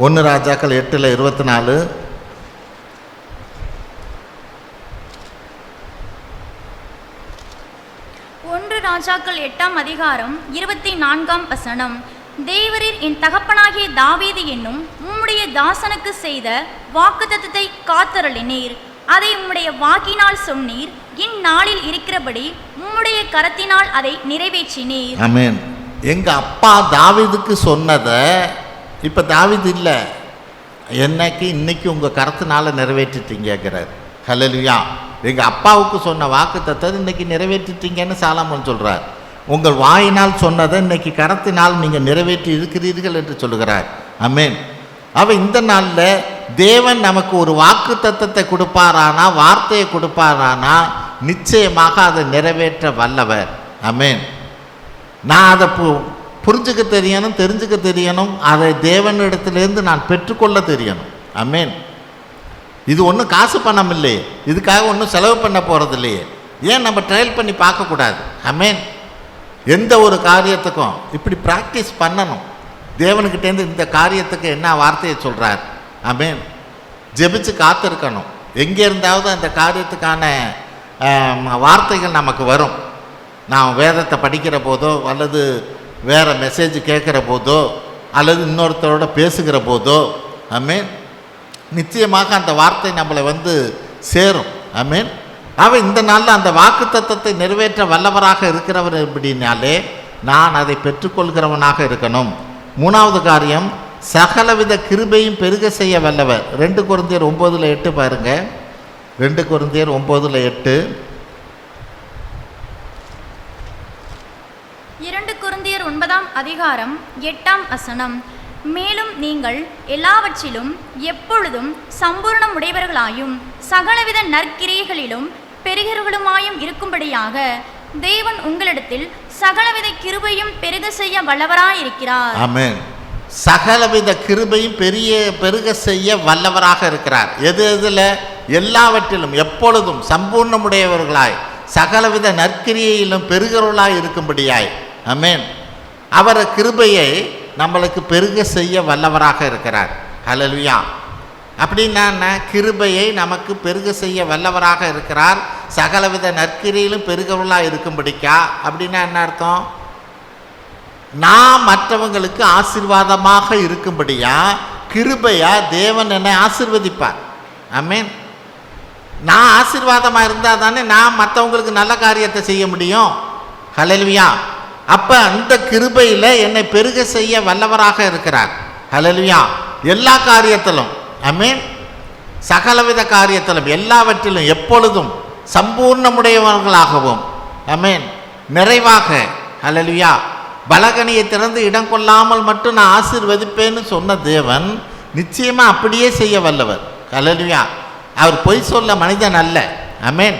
1 ராஜாக்கள் 8:24. ராஜாக்கள் 8ஆம் அதிகாரம் 24ஆம் வசனம். தேவரீர் என் தகப்பனாகிய தாவீது என்னும் உம்முடைய தாசனுக்கு செய்த வாக்குத்தத்தத்தை காத்தருளினீர். அதை உம்முடைய வாக்கினால் சொன்னீர். இந்நாளில் இருக்கிறபடி உம்முடைய கரத்தினால் அதை நிறைவேற்றினீர். ஆமென். எங்க அப்பா தாவீதுக்கு சொன்னதை இப்ப தாவீது இல்லை, என்னைக்கு இன்னைக்கு உங்க கரத்தினால நிறைவேற்றிட்டீங்கிறார். ஹல்லேலூயா. எங்கள் அப்பாவுக்கு சொன்ன வாக்குத்தத்தத்தை இன்னைக்கு நிறைவேற்றிட்டீங்கன்னு சாலமோன் சொல்கிறார். உங்கள் வாயினால் சொன்னதை இன்னைக்கு கரத்தினால் நீங்கள் நிறைவேற்றி இருக்கிறீர்கள் என்று சொல்லுகிறார். ஆமென். அவன் இந்த நாளில் தேவன் நமக்கு ஒரு வாக்கு தத்தத்தை கொடுப்பாரானா, வார்த்தையை கொடுப்பாரானா, நிச்சயமாக அதை நிறைவேற்ற வல்லவர். ஆமென். நான் அதை புரிஞ்சுக்க தெரியணும், தெரிஞ்சுக்க தெரியணும். அதை தேவனிடத்திலேருந்து நான் பெற்றுக்கொள்ள தெரியணும். ஆமென். இது ஒன்றும் காசு பணம் இல்லையே, இதுக்காக ஒன்றும் செலவு பண்ண போகிறது இல்லையே. ஏன் நம்ம ட்ரையல் பண்ணி பார்க்கக்கூடாது? ஆமென். எந்த ஒரு காரியத்துக்கும் இப்படி ப்ராக்டிஸ் பண்ணணும். தேவனுக்கிட்டேருந்து இந்த காரியத்துக்கு என்ன வார்த்தையை சொல்கிறார், ஆமென், ஜெபிச்சு காத்திருக்கணும். எங்கே இருந்தாவது அந்த காரியத்துக்கான வார்த்தைகள் நமக்கு வரும். நாம் வேதத்தை படிக்கிற போதோ அல்லது வேறு மெசேஜ் கேட்குற போதோ அல்லது இன்னொருத்தரோட பேசுகிற போதோ, ஆமென், நிச்சயமாக அந்த வார்த்தை நம்மளை சேரும். ஆமென். அவன் இந்த நாளில் அந்த வாக்கு தத்தத்தை நிறைவேற்ற வல்லவராக இருக்கிறவர் எப்படின்னாலே நான் அதை பெற்றுக்கொள்கிறவனாக இருக்கணும். மூணாவது காரியம், சகலவித கிருபையும் பெருக செய்ய வல்லவர். 2 கொரிந்தியர் 9:8 பாருங்க. 2 கொரிந்தியர் 9:8. 2 கொரிந்தியர் 9:8. மேலும் நீங்கள் எல்லாவற்றிலும் எப்பொழுதும் சம்பூர்ணம் உடையவர்களாயும் சகலவித நற்கிரியைகளிலும் பெருகிறவர்களுமாயும் இருக்கும்படியாக தேவன் உங்களிடத்தில் சகலவித கிருபையும் பெருக செய்ய வல்லவராயிருக்கிறார். ஆமென். சகலவித கிருபையும் பெருக செய்ய வல்லவராக இருக்கிறார். எதில்? எல்லாவற்றிலும் எப்பொழுதும் சம்பூர்ணமுடையவர்களாய் சகலவித நற்கிரியையிலும் பெருகிறவர்களாய் இருக்கும்படியாய். ஆமென். அவர் கிருபையை நம்மளுக்கு பெருக செய்ய வல்லவராக இருக்கிறார். ஹல்லேலூயா. அப்படின்னா கிருபையை நமக்கு பெருக செய்ய வல்லவராக இருக்கிறார். சகலவித நற்கிரியிலும் பெருகவர்களாக இருக்கும்படிக்கா. அப்படின்னா என்ன அர்த்தம்? நான் மற்றவங்களுக்கு ஆசீர்வாதமாக இருக்கும்படியா கிருபையா தேவன் என்னை ஆசீர்வதிப்பார். ஆமென். நான் ஆசீர்வாதமாக இருந்தால் தானே நான் மற்றவங்களுக்கு நல்ல காரியத்தை செய்ய முடியும். ஹல்லேலூயா. அப்போ அந்த கிருபையில் என்னை பெருக செய்ய வல்லவராக இருக்கிறார். ஹல்லேலூயா. எல்லா காரியத்திலும், ஆமென், சகலவித காரியத்திலும் எல்லாவற்றிலும் எப்பொழுதும் சம்பூர்ணமுடையவர்களாகவும், ஆமென், நிறைவாக, ஹல்லேலூயா, பலகனியை திறந்து இடம் கொள்ளாமல் மட்டும் நான் ஆசீர்வதிப்பேன்னு சொன்ன தேவன் நிச்சயமாக அப்படியே செய்ய வல்லவர். ஹல்லேலூயா. அவர் பொய் சொல்ல மனிதன் அல்ல. ஆமென்.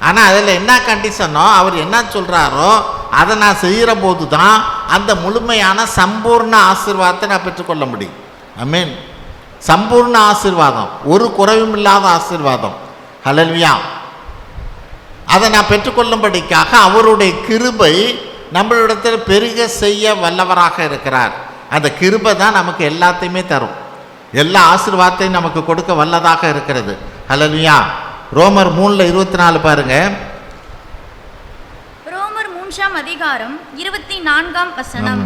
ஆனால் அதில் என்ன கண்டிஷனோ அவர் என்ன சொல்கிறாரோ அதை நான் செய்கிற போது தான் அந்த முழுமையான சம்பூர்ண ஆசீர்வாதத்தை நான் பெற்றுக்கொள்ள முடியும். ஆமென். சம்பூர்ண ஆசீர்வாதம், ஒரு குறைவும் இல்லாத ஆசீர்வாதம். ஹல்லேலூயா. அதை நான் பெற்றுக்கொள்ளும்படிக்காக அவருடைய கிருபை நம்மளிடத்தில் பெருக செய்ய வல்லவராக இருக்கிறார். அந்த கிருபை தான் நமக்கு எல்லாத்தையுமே தரும். எல்லா ஆசீர்வாதத்தையும் நமக்கு கொடுக்க வல்லதாக இருக்கிறது. ஹல்லேலூயா. ரோமர் 3:24 பாருங்க. ரோமர் 3:24.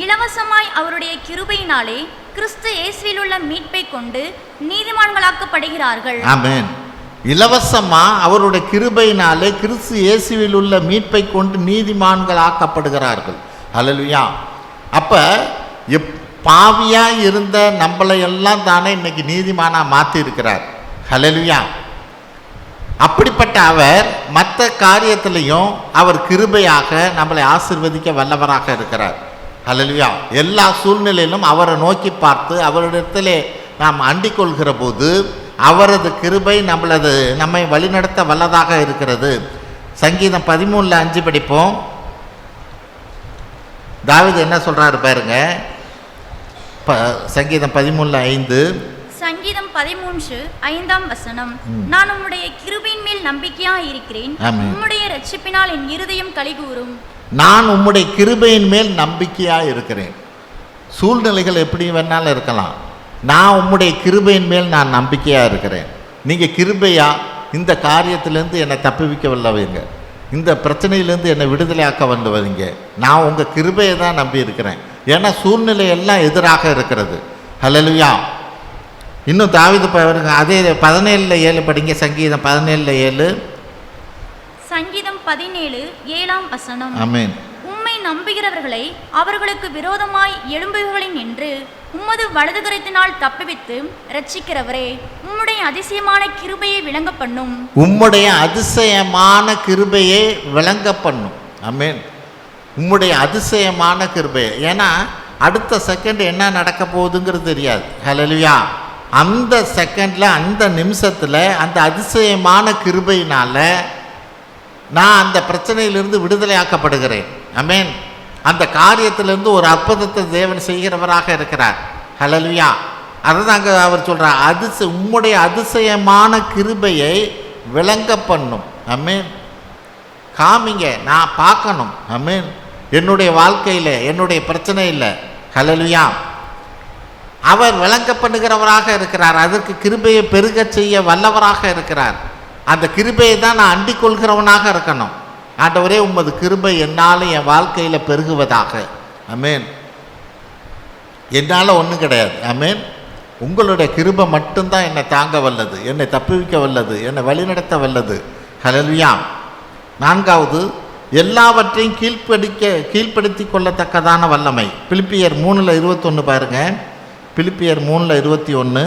இலவசமாய் அவருடைய கிருபையினாலே கிறிஸ்து இயேசுவில் உள்ள மீட்பை கொண்டு நீதிமான்களாக்கப்படுகிறார்கள். ஆமென். இலவசமா அவருடைய கிருபையினாலே கிறிஸ்து இயேசுவில் உள்ள மீட்பை கொண்டு நீதிமான்களாக்கப்படுகிறார்கள். ஹல்லேலூயா. அப்ப பாவியா இருந்த நம்மளை எல்லாம் தானே இன்னைக்கு நீதிமானா மாற்றி இருக்கிறார். ஹல்லேலூயா. அப்படிப்பட்ட அவர் மற்ற காரியத்திலையும் அவர் கிருபையாக நம்மளை ஆசீர்வதிக்க வல்லவராக இருக்கிறார். ஹல்லேலூயா. எல்லா சூழ்நிலையிலும் அவரை நோக்கி பார்த்து அவரிடத்திலே நாம் அண்டிக் கொள்கிற போது அவரது கிருபை நம்மை வழிநடத்த வல்லதாக இருக்கிறது. சங்கீதம் 13:5 படிப்போம். தாவீது என்ன சொல்றாரு பாருங்க. சங்கீதம் 13:5. சங்கீதம் 13:5. நான் உம்முடைய கிருபையின் மேல் நம்பிக்கையாய் இருக்கிறேன், உம்முடைய இரட்சிப்பினால் என் இருதயம் களிகூரும். நான் உம்முடைய கிருபையின் மேல் நம்பிக்கையாக இருக்கிறேன். சூழ்நிலைகள் எப்படி வேணாலும் இருக்கலாம், நான் உம்முடைய கிருபையின் மேல் நான் நம்பிக்கையாக இருக்கிறேன். நீங்கள் கிருபையா இந்த காரியத்திலேருந்து என்னை தப்புவிக்க வல்லவங்க, இந்த பிரச்சனையிலேருந்து என்னை விடுதலையாக்க வந்தவங்க, நான் உங்கள் கிருபையை தான் நம்பி இருக்கிறேன். ஏன்னா சூழ்நிலை எல்லாம் எதிராக இருக்கிறது. ஹல்லேலூயா. இன்னும் தாவீது அதே 17:7 படிங்க. சங்கீதம் 17:7. சங்கீதம் 17:7. ஆமென். உம்மை நம்புகிறவர்களை அவர்களுக்கு விரோதமாய் எழும்புகிறேன் என்று உம்மது வலதுகரத்தினால் தப்புவித்து ரட்சிக்கிறவரே, உம்முடைய அதிசயமான கிருபையை விளங்க பண்ணும். உம்முடைய அதிசயமான கிருபையை விளங்க பண்ணும். ஆமென். உம்முடைய அதிசயமான கிருபையை. ஏன்னா அடுத்த செகண்ட் என்ன நடக்க போகுதுங்கிறது தெரியாது. ஹல்லேலூயா. அந்த செகண்டில், அந்த நிமிஷத்தில் அந்த அதிசயமான கிருபையினால் நான் அந்த பிரச்சனையிலிருந்து விடுதலையாக்கப்படுகிறேன். ஆமென். அந்த காரியத்திலிருந்து ஒரு அற்புதத்தை தேவன் செய்கிறவராக இருக்கிறார். ஹல்லேலூயா. அதுதான் அங்கே அவர் சொல்கிறார், உம்முடைய அதிசயமான கிருபையை விளங்க பண்ணும். ஆமென். காமிங்க, நான் பார்க்கணும். ஆமென். என்னுடைய வாழ்க்கையில், என்னுடைய பிரச்சனை இல்லை. ஹல்லேலூயா. அவர் விளங்க பண்ணுகிறவராக இருக்கிறார். அதற்கு கிருபையை பெருக செய்ய வல்லவராக இருக்கிறார். அந்த கிருபையை தான் நான் அண்டிக் கொள்கிறவனாக இருக்கணும். ஆண்டவரே, உமது கிருபை என்னால் என் வாழ்க்கையில் பெருகுவதாக. ஆமென். என்னால் ஒன்றும் கிடையாது. ஆமென். உங்களுடைய கிருபை மட்டும்தான் என்னை தாங்க வல்லது, என்னை தப்புவிக்க வல்லது, என்னை வழிநடத்த வல்லது. ஹல்லேலூயா. 4வது, எல்லாவற்றையும் கீழ்ப்படுத்தி கொள்ளத்தக்கதான வல்லமை. பிலிப்பியர் 3:21 பாருங்கள். பிலிப்பியர் 3:21.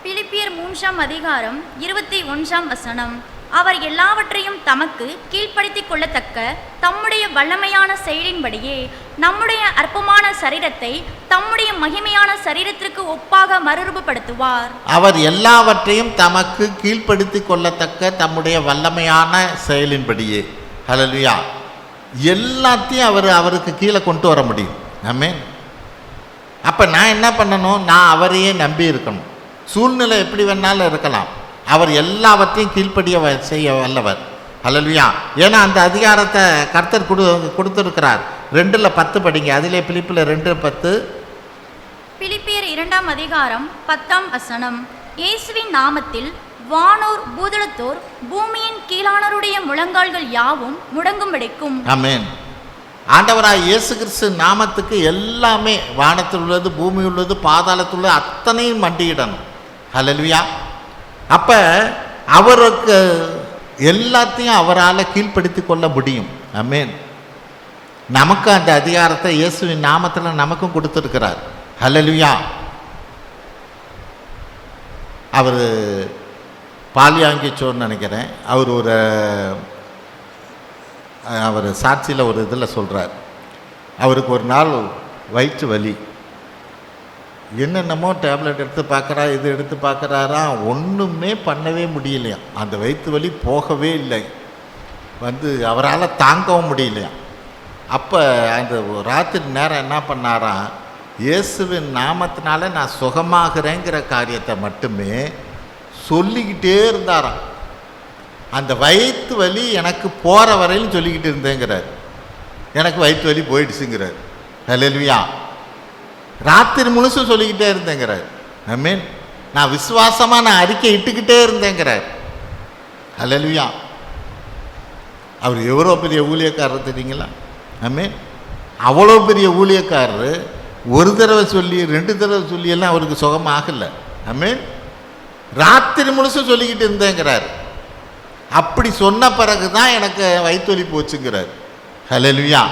பிலிப்பியர் 3:21. அவர் எல்லாவற்றையும் தமக்கு கீழ்ப்படுத்திக் கொள்ளத்தக்க தம்முடைய வல்லமையான செயலின்படியே நம்முடைய அற்பமான சரீரத்தை தம்முடைய மகிமையான சரீரத்திற்கு ஒப்பாக மறுரூபப்படுத்துவார். அவர் எல்லாவற்றையும் தமக்கு கீழ்ப்படுத்தி கொள்ளத்தக்க தம்முடைய வல்லமையான செயலின்படியே. ஹல்லேலூயா. எல்லாத்தையும் அவருக்கு கீழே கொண்டு வர முடியும். ஆமென். அப்போ நான் என்ன பண்ணணும்? நான் அவரையே நம்பி இருக்கணும். சூழ்நிலை எப்படி வேணாலும் இருக்கலாம், அவர் எல்லாவற்றையும் கீழ்ப்படிய செய்ய வல்லவர். ஹல்லேலூயா. ஏன்னா அந்த அதிகாரத்தை கர்த்தர் கொடுத்துருக்கிறார். 2:10 படிங்க. அதிலே பிலிப்பில் 2:10. பிலிப்பியர் 2:10. இயேசுவின் நாமத்தில் வானோர் பூதலத்தோர் பூமியின் கீழானோருடைய முழங்கால்கள் யாவும் முடங்கும்படிக்கும். ஆமென். ஆண்டவராய் இயேசு கிறிஸ்து நாமத்துக்கு எல்லாமே, வானத்தில் உள்ளது, பூமி உள்ளது, பாதாளத்தில் உள்ளது, அத்தனையும் மண்டியிடணும். ஹல்லேலூயா. அப்போ அவருக்கு எல்லாத்தையும் அவரால் கீழ்ப்படுத்தி கொள்ள முடியும். ஆமென். நமக்கு அந்த அதிகாரத்தை இயேசுவின் நாமத்தில் நமக்கும் கொடுத்துருக்கிறார். ஹல்லேலூயா. அவர் பாலியாங்கிச்சோன்னு நினைக்கிறேன். அவர் சாட்சியில் ஒரு இதில் சொல்கிறார், அவருக்கு ஒரு நாள் வயிற்று வலி, என்னென்னமோ டேப்லெட் எடுத்து பார்க்குறா, இது எடுத்து பார்க்குறாரா, ஒன்றுமே பண்ணவே முடியலையா. அந்த வயிற்று வலி போகவே இல்லை, அவரால் தாங்கவும் முடியலையா. அப்போ அந்த ராத்திரி நேரம் என்ன பண்ணாராம், இயேசுவின் நாமத்தினால நான் சுகமாகிறேங்கிற காரியத்தை மட்டுமே சொல்லிக்கிட்டே இருந்தாராம். அந்த வயிற்று வலி எனக்கு போகிற வரையிலும் சொல்லிக்கிட்டு இருந்தேங்கிறார். எனக்கு வயிற்று வலி போயிடுச்சுங்கிறார். ஹல்லேலூயா. ராத்திரி முழுசும் சொல்லிக்கிட்டே இருந்தேங்கிறார். ஆமென். நான் விசுவாசமாக நான் அறிக்கை இட்டுக்கிட்டே இருந்தேங்கிறார். ஹல்லேலூயா. அவர் எவ்வளோ பெரிய ஊழியக்காரர் தெரியுங்களா? ஆமென். அவ்வளோ பெரிய ஊழியக்காரர் ஒரு தடவை சொல்லி 2 தடவை சொல்லி எல்லாம் அவருக்கு சுகமாகலை. ஆமென். ராத்திரி முழுசும் சொல்லிக்கிட்டு இருந்தேங்கிறார். அப்படி சொன்ன பிறகு தான் எனக்கு வயிற்று வலி போச்சுங்கிறார். ஹல்லேலூயா.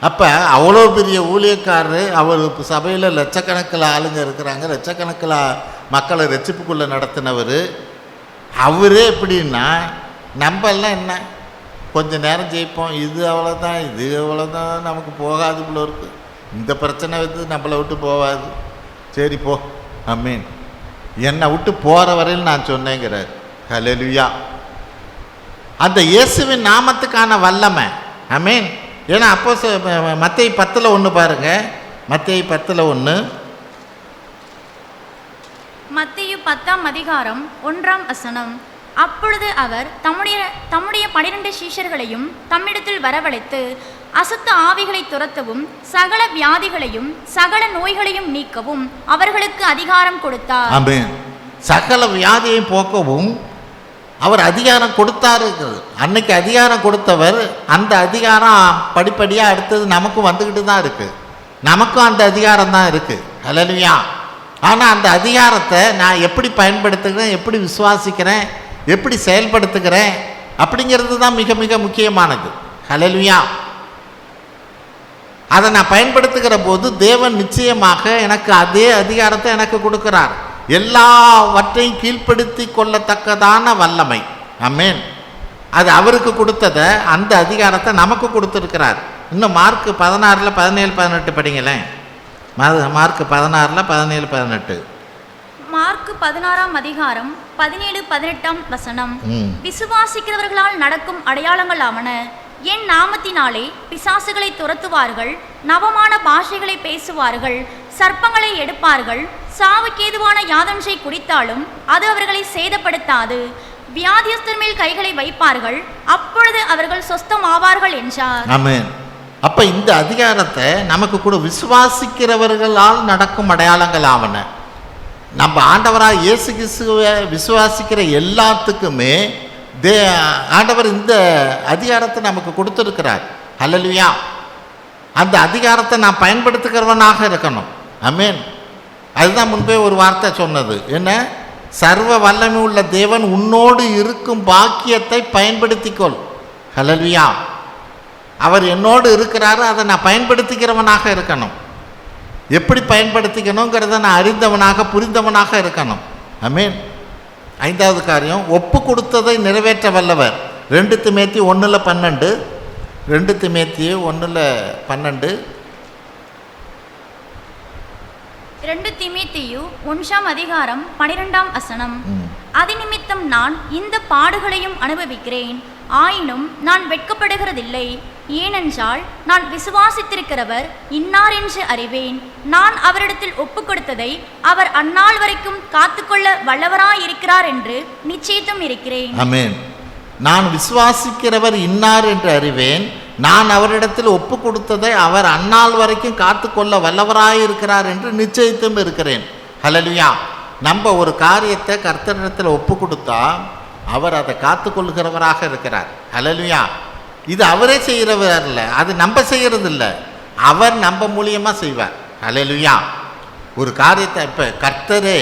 அப்போ அவ்வளோ பெரிய ஊழியக்காரர், அவர் சபையில் லட்சக்கணக்கில் ஆளுங்க இருக்கிறாங்க, லட்சக்கணக்கில் மக்களை ரட்சிப்புக்குள்ளே நடத்தினவர். அவரே எப்படின்னா, நம்ம எல்லாம் என்ன கொஞ்ச நேரம் ஜெயிப்போம், இது அவ்வளோதான், இது அவ்வளோதான், நமக்கு போகாது போல இருக்குது, இந்த பிரச்சனை நம்மளை விட்டு போகாது, சரி போ. ஆமென். என்னை விட்டு போகிற வரையில் நான் சொன்னேங்கிறார். ஹல்லேலூயா. அந்த இயேசுவின் நாமத்துக்கான வல்லமை. ஆமென். ஏன்னா அப்போ மத்தேயு 10:1 பாருங்க. மத்தேயு 10:1. மத்தேயு 10:1. அப்பொழுது அவர் தம்முடைய 12 சீஷர்களையும் தம்மிடத்தில் வரவழைத்து அசுத்த ஆவிகளை துரத்தவும் சகல வியாதிகளையும் சகல நோய்களையும் நீக்கவும் அவர்களுக்கு அதிகாரம் கொடுத்தார். ஆமென். சகல வியாதியை போக்கவும் அவர் அதிகாரம் கொடுத்தாரு. அன்னைக்கு அதிகாரம் கொடுத்தவர், அந்த அதிகாரம் படிப்படியாக அடுத்தது நமக்கும் வந்துக்கிட்டு தான் இருக்குது. நமக்கும் அந்த அதிகாரம் தான் இருக்குது. ஹல்லேலூயா. ஆனால் அந்த அதிகாரத்தை நான் எப்படி பயன்படுத்துகிறேன், எப்படி விசுவாசிக்கிறேன், எப்படி செயல்படுத்துகிறேன் அப்படிங்கிறது தான் மிக மிக முக்கியமானது. ஹல்லேலூயா. அதை நான் பயன்படுத்துகிற போது தேவன் நிச்சயமாக எனக்கு அதே அதிகாரத்தை எனக்கு கொடுக்கிறார். எல்லாவற்றையும் கீழ்ப்படுத்தி கொள்ளத்தக்கதான வல்லமை. ஆமென். அது அவருக்கு கொடுத்ததை, அந்த அதிகாரத்தை நமக்கு கொடுத்துருக்கிறார். இன்னும் மார்க் 16:17-18 படிங்களேன். மார்க் 16:17-18. மார்க் 16:17-18. விசுவாசிக்கிறவர்களால் நடக்கும் அடையாளங்கள் ஆவன, என் நாமத்தினாலே பிசாசுகளை துரத்துவார்கள், நவமான பாஷைகளை பேசுவார்கள், சர்ப்பங்களை எடுப்பார்கள், சாவுக்கேதுவான யாதொன்றை குடித்தாலும் அது அவர்களை சேதப்படுத்தாது, வியாதியஸ்தர் மேல் கைகளை வைப்பார்கள், அப்பொழுது அவர்கள் சொஸ்தமாவார்கள் என்றார். ஆமென். அப்ப இந்த அதிகாரத்தை நமக்கு கூட விசுவாசிக்கிறவர்களால் நடக்கும் அடையாளங்கள் ஆவன. நம்ம ஆண்டவராக இயேசு கிறிஸ்துவை விசுவாசிக்கிற எல்லாத்துக்குமே ஆண்டவர் இந்த அதிகாரத்தை நமக்கு கொடுத்துருக்கிறார். ஹல்லேலூயா. அந்த அதிகாரத்தை நான் பயன்படுத்துகிறவனாக இருக்கணும். ஆமென். அதுதான் முன்பே ஒரு வார்த்தை சொன்னது, என்ன? சர்வ வல்லமை உள்ள தேவன் உன்னோடு இருக்கும் பாக்கியத்தை பயன்படுத்திக்கொள். ஹல்லேலூயா. அவர் என்னோடு இருக்கிறாரு, அதை நான் பயன்படுத்திக்கிறவனாக இருக்கணும். எப்படி பயன்படுத்திக்கணுங்கிறத நான் அறிந்தவனாக புரிந்தவனாக இருக்கணும். ஆமென். 5வது காரியம், ஒப்பு கொடுத்ததை நிறைவேற்ற வல்லவர். 2 தீமோத்தேயு 1:12. 2 தீமோத்தேயு 1:12. 2 தீமோத்தேயு 1ஆம் அதிகாரம் 12ஆம் வசனம். அதிநிமித்தம் நான் இந்த பாடுகளையும் அனுபவிக்கிறேன், ஆயினும் நான் வெட்கப்படுகிறதில்லை. ஏனென்றால் நான் விசுவாசித்திருக்கிறவர் இன்னார் என்று அறிவேன். நான் அவரிடத்தில் ஒப்பு கொடுத்ததை அவர் அந்நாள் வரைக்கும் காத்துக்கொள்ள வல்லவராயிருக்கிறார் என்று நிச்சயித்தும் இருக்கிறேன். ஆமென். நான் விசுவாசிக்கிறவர் இன்னார் என்று அறிவேன், நான் அவரிடத்தில் ஒப்பு கொடுத்ததை அவர் அந்நாள் வரைக்கும் காத்துக்கொள்ள வல்லவராயிருக்கிறார் என்று நிச்சயித்தும் இருக்கிறேன். ஹல்லேலூயா. நம்ம ஒரு காரியத்தை கர்த்தரிடத்தில் ஒப்பு கொடுத்தா அவர் அதை காத்துக்கொள்கிறவராக இருக்கிறார். ஹல்லேலூயா. இது அவரே செய்கிறவர் இல்லை, அது நம்ம செய்கிறது இல்லை, அவர் நம்ம மூலியமாக செய்வார். ஹல்லேலூயா. ஒரு காரியத்தை இப்போ கர்த்தரே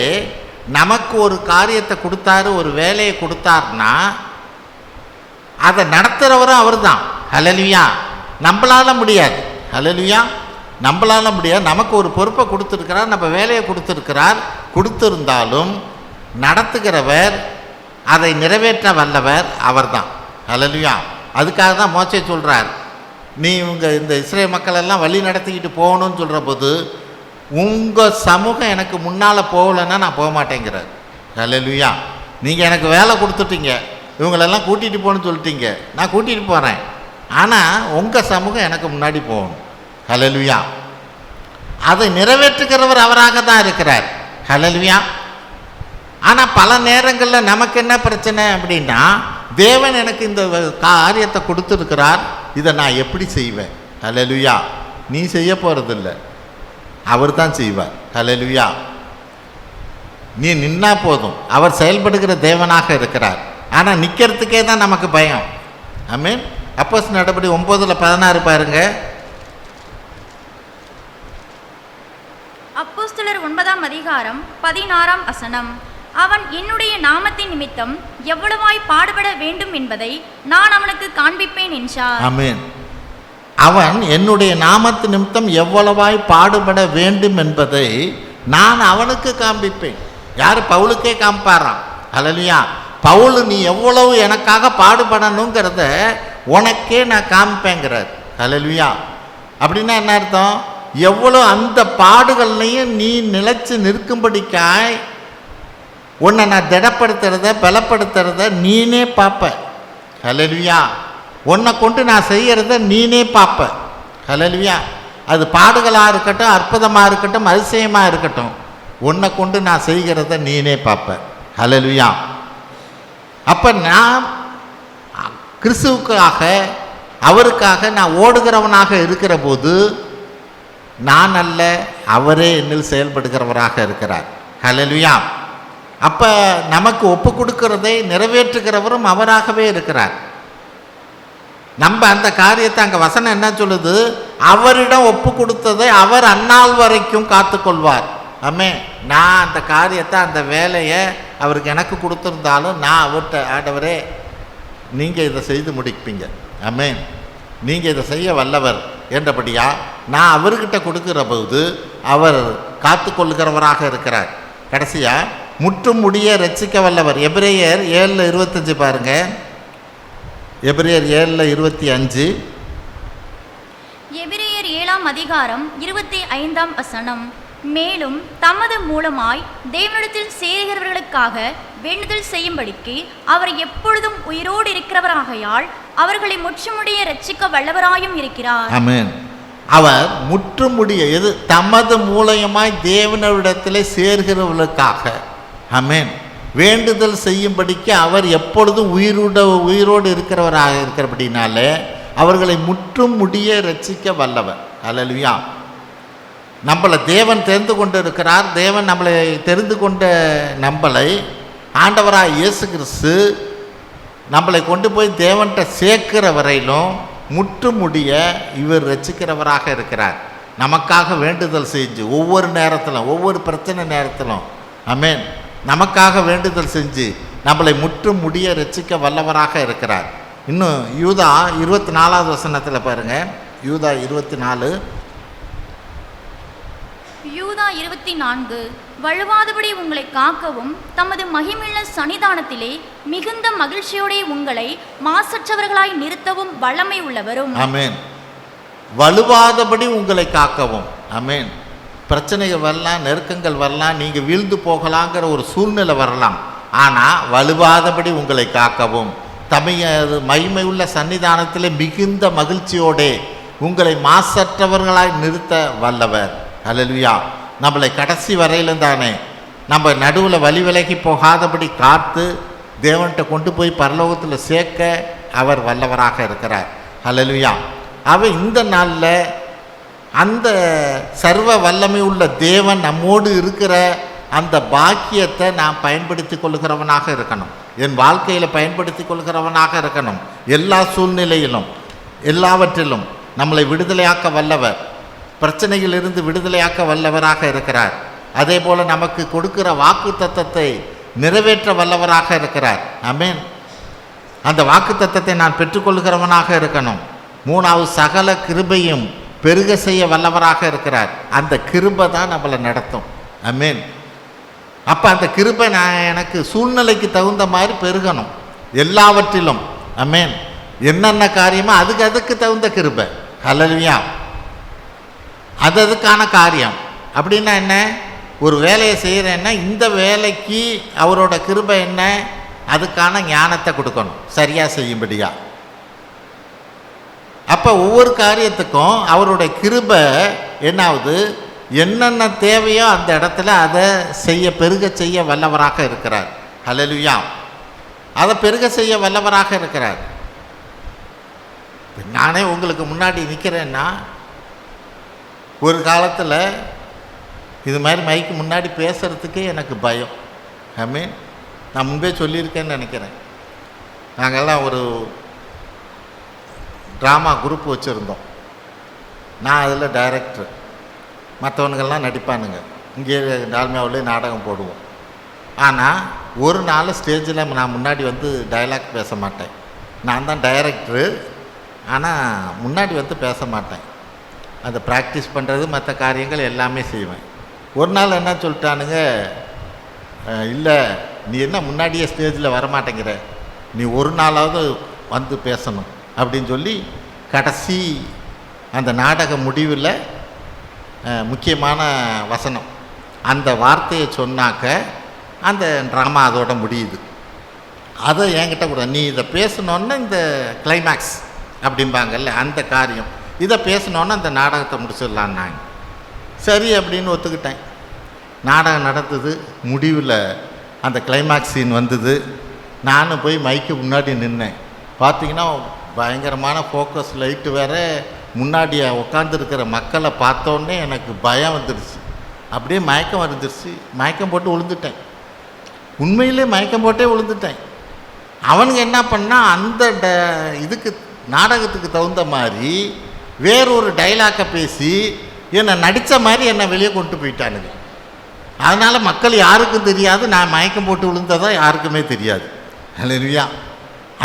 நமக்கு ஒரு காரியத்தை கொடுத்தாரு, ஒரு வேலையை கொடுத்தாருன்னா அதை நடத்துகிறவரும் அவர் தான். ஹல்லேலூயா. நம்மளால் முடியாது. ஹல்லேலூயா. நம்மளால் முடியாது. நமக்கு ஒரு பொறுப்பை கொடுத்துருக்கிறார், நம்ம வேலையை கொடுத்துருக்கிறார். கொடுத்திருந்தாலும் நடத்துகிறவர், அதை நிறைவேற்ற வல்லவர் அவர் தான். ஹல்லேலூயா. அதுக்காக தான் மோசே சொல்கிறார், நீ இந்த இஸ்ரேல் மக்களெல்லாம் வழி நடத்திக்கிட்டு போகணும்னு சொல்கிற போது உங்கள் சமூகம் எனக்கு முன்னால் போகலைன்னா நான் போக மாட்டேங்கிறார். ஹல்லேலூயா. நீங்கள் எனக்கு வேலை கொடுத்துட்டீங்க, இவங்களெல்லாம் கூட்டிகிட்டு போகணுன்னு சொல்லிட்டீங்க, நான் கூட்டிகிட்டு போகிறேன், ஆனால் உங்கள் சமூகம் எனக்கு முன்னாடி போகணும். ஹல்லேலூயா. அதை நிறைவேற்றுகிறவர் அவராக தான் இருக்கிறார். ஹல்லேலூயா. ஆனால் பல நேரங்களில் நமக்கு என்ன பிரச்சனை அப்படின்னா, தேவன் எனக்கு இந்த காரியத்தை கொடுத்துருக்கிறார், இதை நான் எப்படி செய்வேன்? ஹல்லேலூயா. நீ செய்ய போகிறதில்ல, அவர் தான் செய்வார். ஹல்லேலூயா. நீ நின்னா போதும், அவர் செயல்படுகிற தேவனாக இருக்கிறார். ஆனால் நிற்கிறதுக்கே தான் நமக்கு பயம். ஆமென். அப்போஸ்தலர் நடபடி 9:16 பாருங்க. அப்போஸ்தலர் 9ஆம் அதிகாரம் 16ஆம் வசனம். அவன் என்னுடைய நாமத்தின் நிமித்தம் எவ்வளவாய் பாடுபட வேண்டும் என்பதை நான் அவனுக்கு காண்பிப்பேன் என்றார். ஆமென். அவன் என்னுடைய நாமத்து நிமித்தம் எவ்வளவாய் பாடுபட வேண்டும் என்பதை நான் அவனுக்கு காண்பிப்பேன். யார்? பவுலுக்கே காண்பாராம். ஹல்லேலூயா. பவுல் நீ எவ்வளவு எனக்காக பாடுபடணுங்கிறத உனக்கே நான் காமிப்பேங்கிறார். ஹல்லேலூயா. அப்படின்னா என்ன அர்த்தம்? எவ்வளோ அந்த பாடுகள்லையும் நீ நிலைச்சு நிற்கும்படிக்காய் உன்னை நான் திடப்படுத்துறத பலப்படுத்துறத நீனே பார்ப்ப. ஹல்லேலூயா. உன்னை கொண்டு நான் செய்கிறத நீனே பார்ப்ப. ஹல்லேலூயா. அது பாடுகளாக இருக்கட்டும், அற்புதமாக இருக்கட்டும், அதிசயமாக இருக்கட்டும், உன்னை கொண்டு நான் செய்கிறத நீனே பார்ப்ப. ஹல்லேலூயா. அப்போ நான் கிறிஸ்துவுக்காக அவருக்காக நான் ஓடுகிறவனாக இருக்கிற போது நான் அல்ல, அவரே என்னில் செயல்படுகிறவராக இருக்கிறார். ஹல்லேலூயா. அப்போ நமக்கு ஒப்பு கொடுக்கிறதை நிறைவேற்றுகிறவரும் அவராகவே இருக்கிறார். நம்ம அந்த காரியத்தை அங்கே வசனம் என்ன சொல்லுது? அவரிடம் ஒப்பு கொடுத்ததை அவர் அந்நாள் வரைக்கும் காத்துக்கொள்வார். ஆமென். நான் அந்த காரியத்தை அந்த வேலையை அவருக்கு எனக்கு கொடுத்துருந்தாலும் நான் அவர்கிட்ட, ஆண்டவரே நீங்கள் இதை செய்து முடிப்பீங்க, ஆமென், நீங்கள் இதை செய்ய வல்லவர் என்றபடியா நான் அவர்கிட்ட கொடுக்குற போது அவர் காத்துக்கொள்கிறவராக இருக்கிறார். கடைசியாக முற்றும் முடிய ரட்சிக்க வல்லவர். எபிரேயர் 7:25 பாருங்க. எபிரேயர் 7:25. எபிரேயர் 7ஆம் அதிகாரம் 25ஆம் வசனம். மேலும் தமது மூலமாய் தேவனிடத்தில் சேருகிறவர்களுக்காக வேண்டுதல் செய்யும்படிக்கு அவர் எப்பொழுதும் உயிரோடு இருக்கிறவராகையால் அவர்களை முற்றுமுடிய இரட்சிக்க வல்லவராயும் இருக்கிறார். ஆமென். அவர் முற்றுமுடிய எது தமது மூலமாய் தேவனிடத்திலே சேர்கிறவர்களுக்காக ஆமென் வேண்டுதல் செய்யும்படிக்கு அவர் எப்பொழுதும் உயிரோடு இருக்கிறவராக இருக்கிறபடினாலே அவர்களை முற்றும் முடிய ரட்சிக்க வல்லவர். அல்லேலூயா. நம்மளை தேவன் தெரிந்து கொண்டு இருக்கிறார். தேவன் நம்மளை தெரிந்து கொண்ட நம்மளை ஆண்டவராக இயேசு கிறிஸ்து நம்மளை கொண்டு போய் தேவன்கிட்ட சேர்க்கிற வரையிலும் முற்றுமுடிய இவர் ரட்சிக்கிறவராக இருக்கிறார். நமக்காக வேண்டுதல் செஞ்சு ஒவ்வொரு நேரத்திலும் ஒவ்வொரு பிரச்சனை நேரத்திலும் ஆமென் நமக்காக வேண்டுதல் செஞ்சு நம்மளை முற்றுமுடிய ரட்சிக்க வல்லவராக இருக்கிறார். இன்னும் யூதா 24வது வசனத்தில் பாருங்கள். யூதா 24. யூதா 24 வழுவாதபடி உங்களை காக்கவும் தமது மகிமையுள்ள சன்னிதானத்திலே மிகுந்த மகிழ்ச்சியோടെ உங்களை மாசற்றவர்களாய் நிறுத்தவும் வல்லமை உள்ளவரும். ஆமென். வலுவாதபடி உங்களை காக்கவும். ஆமென். பிரச்சனைகள் வரலாம், நெருக்கங்கள் வரலாம், நீங்கள் வீழ்ந்து போகலாங்கிற ஒரு சூழ்நிலை வரலாம். ஆனால் வலுவாதபடி உங்களை காக்கவும் மகிமை உள்ள சன்னிதானத்திலே மிகுந்த மகிழ்ச்சியோடே உங்களை மாசற்றவர்களாய் நிறுத்த வல்லவர். அல்லேலூயா. நம்மளை கடைசி வரையிலும் தானே நம்ம நடுவில் வழி விலகி போகாதபடி காத்து தேவன்கிட்ட கொண்டு போய் பரலோகத்தில் சேர்க்க அவர் வல்லவராக இருக்கிறார். அல்லேலூயா. அவர் இந்த நாளில் அந்த சர்வ வல்லமை உள்ள தேவன் நம்மோடு இருக்கிற அந்த பாக்கியத்தை நான் பயன்படுத்தி கொள்கிறவனாக இருக்கணும். என் வாழ்க்கையில் பயன்படுத்தி கொள்கிறவனாக இருக்கணும். எல்லா சூழ்நிலையிலும் எல்லாவற்றிலும் நம்மளை விடுதலையாக்க வல்லவர், பிரச்சனைகளிலிருந்து விடுதலையாக்க வல்லவராக இருக்கிறார். அதே போல் நமக்கு கொடுக்கிற வாக்கு தத்தத்தை நிறைவேற்ற வல்லவராக இருக்கிறார். ஆமென். அந்த வாக்கு தத்தத்தை நான் பெற்றுக்கொள்கிறவனாக இருக்கணும். 3வது சகல கிருபையும் பெருக செய்ய வல்லவராக இருக்கிறார். அந்த கிருபை தான் நம்மளை நடத்தும். ஆமென். அப்போ அந்த கிருபை எனக்கு சூழ்நிலைக்கு தகுந்த மாதிரி பெருகணும் எல்லாவற்றிலும். ஆமென். என்னென்ன காரியமோ அதுக்கு தகுந்த கிருபை. அல்லேலூயா. அதுக்கான காரியம் அப்படின்னா என்ன? ஒரு வேலையை செய்கிறேன்னா இந்த வேலைக்கு அவரோட கிருபை என்ன? அதுக்கான ஞானத்தை கொடுக்கணும் சரியாக செய்யும்படியா. அப்போ ஒவ்வொரு காரியத்துக்கும் அவருடைய கிருபை என்னாவது என்னென்ன தேவையோ அந்த இடத்துல அதை பெருக செய்ய வல்லவராக இருக்கிறார். அல்லேலூயா. அதை பெருக செய்ய வல்லவராக இருக்கிறார். நானே உங்களுக்கு முன்னாடி நிற்கிறேன்னா ஒரு காலத்தில் இது மாதிரி மைக்கு முன்னாடி பேசுகிறதுக்கே எனக்கு பயம். ஐ நான் முன்பே சொல்லியிருக்கேன்னு நினைக்கிறேன். நாங்கள்லாம் ஒரு ட்ராமா குரூப் வச்சுருந்தோம். நான் அதில் டைரக்டர், மற்றவனுங்கள்லாம் நடிப்பானுங்க. இங்கே டால்மியாவில் நாடகம் போடுவோம். ஆனால் ஒரு நாள் ஸ்டேஜில் நான் முன்னாடி வந்து டைலாக் பேச மாட்டேன். நான் தான் டைரக்டரு, ஆனால் முன்னாடி வந்து பேச மாட்டேன். அதை ப்ராக்டிஸ் பண்ணுறது மற்ற காரியங்கள் எல்லாமே செய்வேன். ஒரு நாள் என்ன சொல்லிட்டானுங்க, இல்லை நீ என்ன முன்னாடியே ஸ்டேஜில் வரமாட்டேங்கிற, நீ ஒரு நாளாவது வந்து பேசணும் அப்படின்னு சொல்லி கடைசி அந்த நாடக முடிவில் முக்கியமான வசனம் அந்த வார்த்தையை சொன்னாக்க அந்த ட்ராமா அதோட முடியுது. அதை என்கிட்ட கூட நீ இதை பேசணுன்னா இந்த கிளைமேக்ஸ் அப்படிம்பாங்கல்ல அந்த காரியம், இதை பேசணுன்னா அந்த நாடகத்தை முடிச்சிடலான்னாங்க. சரி அப்படின்னு ஒத்துக்கிட்டேன். நாடகம் நடந்தது. முடிவில் அந்த கிளைமேக்ஸ் சீன் வந்தது. நானும் போய் மைக்கு முன்னாடி நின்னேன். பார்த்திங்கன்னா பயங்கரமான ஃபோக்கஸ் லைட்டு வேறு. முன்னாடி உட்காந்துருக்கிற மக்களை பார்த்தோன்னே எனக்கு பயம் வந்துடுச்சு. அப்படியே மயக்கம் வந்துடுச்சு. மயக்கம் போட்டு விழுந்துட்டேன். உண்மையிலே மயக்கம் போட்டே விழுந்துட்டேன். அவனுங்க என்ன பண்ணால் அந்த இதுக்கு நாடகத்துக்கு தகுந்த மாதிரி வேறொரு டைலாக்கை பேசி என்னை நடித்த மாதிரி என்னை வெளியே கொண்டு போயிட்டானுங்க. அதனால் மக்கள் யாருக்கும் தெரியாது, நான் மயக்கம் போட்டு விழுந்ததாக யாருக்குமே தெரியாது. அல்லேலூயா.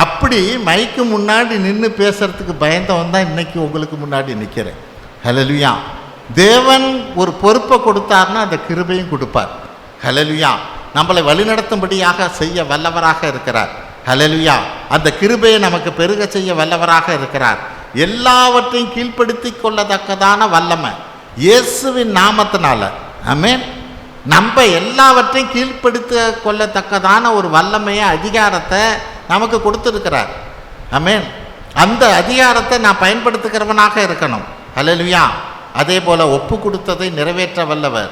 அப்படி மைக்கு முன்னாடி நின்று பேசுகிறதுக்கு பயந்தவன் தான் இன்றைக்கி உங்களுக்கு முன்னாடி நிற்கிறேன். அல்லேலூயா. தேவன் ஒரு பொறுப்பை கொடுத்தார்னா அந்த கிருபையும் கொடுப்பார். அல்லேலூயா. நம்மளை வழிநடத்தும்படியாக செய்ய வல்லவராக இருக்கிறார். அல்லேலூயா. அந்த கிருபையை நமக்கு பெருக செய்ய வல்லவராக இருக்கிறார். எல்லாவற்றையும் கீழ்ப்படுத்தி கொள்ளத்தக்கதான வல்லமை இயேசுவின் நாமத்தினால. ஆமென். நம்ம எல்லாவற்றையும் கீழ்ப்படுத்த கொள்ளத்தக்கதான ஒரு வல்லமையை, அதிகாரத்தை நமக்கு கொடுத்துருக்கிறார். ஆமென். அந்த அதிகாரத்தை நான் பயன்படுத்துகிறவனாக இருக்கணும். ஹல்லேலூயா. அதே போல் ஒப்பு கொடுத்ததை நிறைவேற்ற வல்லவர்.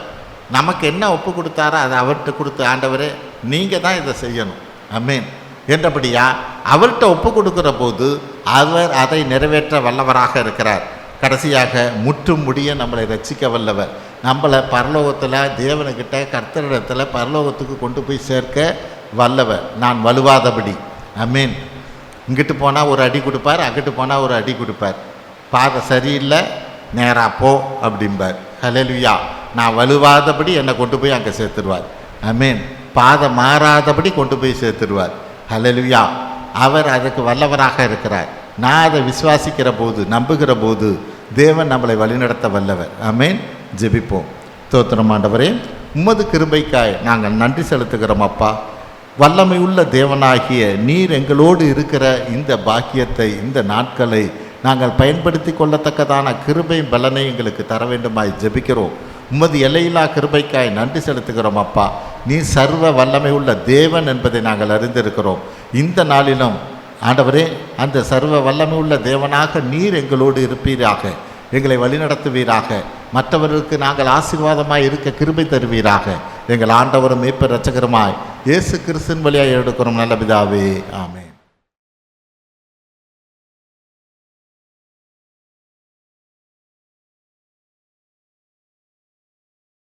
நமக்கு என்ன ஒப்பு கொடுத்தாரோ அதை அவர்கிட்ட கொடுத்து, ஆண்டவரே நீங்கள் தான் இதை செய்யணும், ஆமென் என்றபடியா அவர்கிட்ட ஒப்பு கொடுக்குற போது அவர் அதை நிறைவேற்ற வல்லவராக இருக்கிறார். கடைசியாக முற்றும் முடிய நம்மளை ரட்சிக்க வல்லவர். நம்மளை பரலோகத்தில் தேவனுக்கிட்ட, கர்த்தரிடத்தில் பரலோகத்துக்கு கொண்டு போய் சேர்க்க வல்லவர். நான் வலுவாதபடி, ஆமென். இங்கிட்டு போனால் ஒரு அடி கொடுப்பார், அங்கிட்டு போனால் ஒரு அடி கொடுப்பார். பாதை சரியில்லை, நேராக போ அப்படிம்பார். ஹல்லேலூயா. நான் வலுவாதபடி என்னை கொண்டு போய் அங்கே சேர்த்துருவார். ஆமென். பாதை மாறாதபடி கொண்டு போய் சேர்த்துருவார். ஹல்லேலூயா. அவர் அதுக்கு வல்லவராக இருக்கிறார். நான் அதை விசுவாசிக்கிற போது, நம்புகிற போது தேவன் நம்மளை வழிநடத்த வல்லவர். ஆமென். ஜெபிப்போம். ஸ்தோத்திரம் ஆண்டவரே, உமது கிருபைக்காய் நாங்கள் நன்றி செலுத்துகிறோம் அப்பா. வல்லமையுள்ள தேவனாகிய நீர் எங்களோடு இருக்கிற இந்த பாக்கியத்தை, இந்த நாட்களை நாங்கள் பயன்படுத்தி கொள்ளத்தக்கதான கிருபை பலனை எங்களுக்கு தர வேண்டுமாய் ஜெபிக்கிறோம். உமது எல்லையில்லா கிருபைக்காய் நன்றி செலுத்துகிறோம் அப்பா. நீ சர்வ வல்லமை உள்ள தேவன் என்பதை நாங்கள் அறிந்திருக்கிறோம். இந்த நாளிலும் ஆண்டவரே, அந்த சர்வ வல்லமை உள்ள தேவனாக நீர் எங்களோடு இருப்பீராக, எங்களை வழிநடத்துவீராக, மற்றவர்களுக்கு நாங்கள் ஆசீர்வாதமாய் இருக்க கிருபை தருவீராக. எங்கள் ஆண்டவரும் மீட்பர் இரட்சகருமாய் இயேசு கிறிஸ்துவின் வழியாக எடுக்கிறோம் நல்ல பிதாவே, ஆமென்.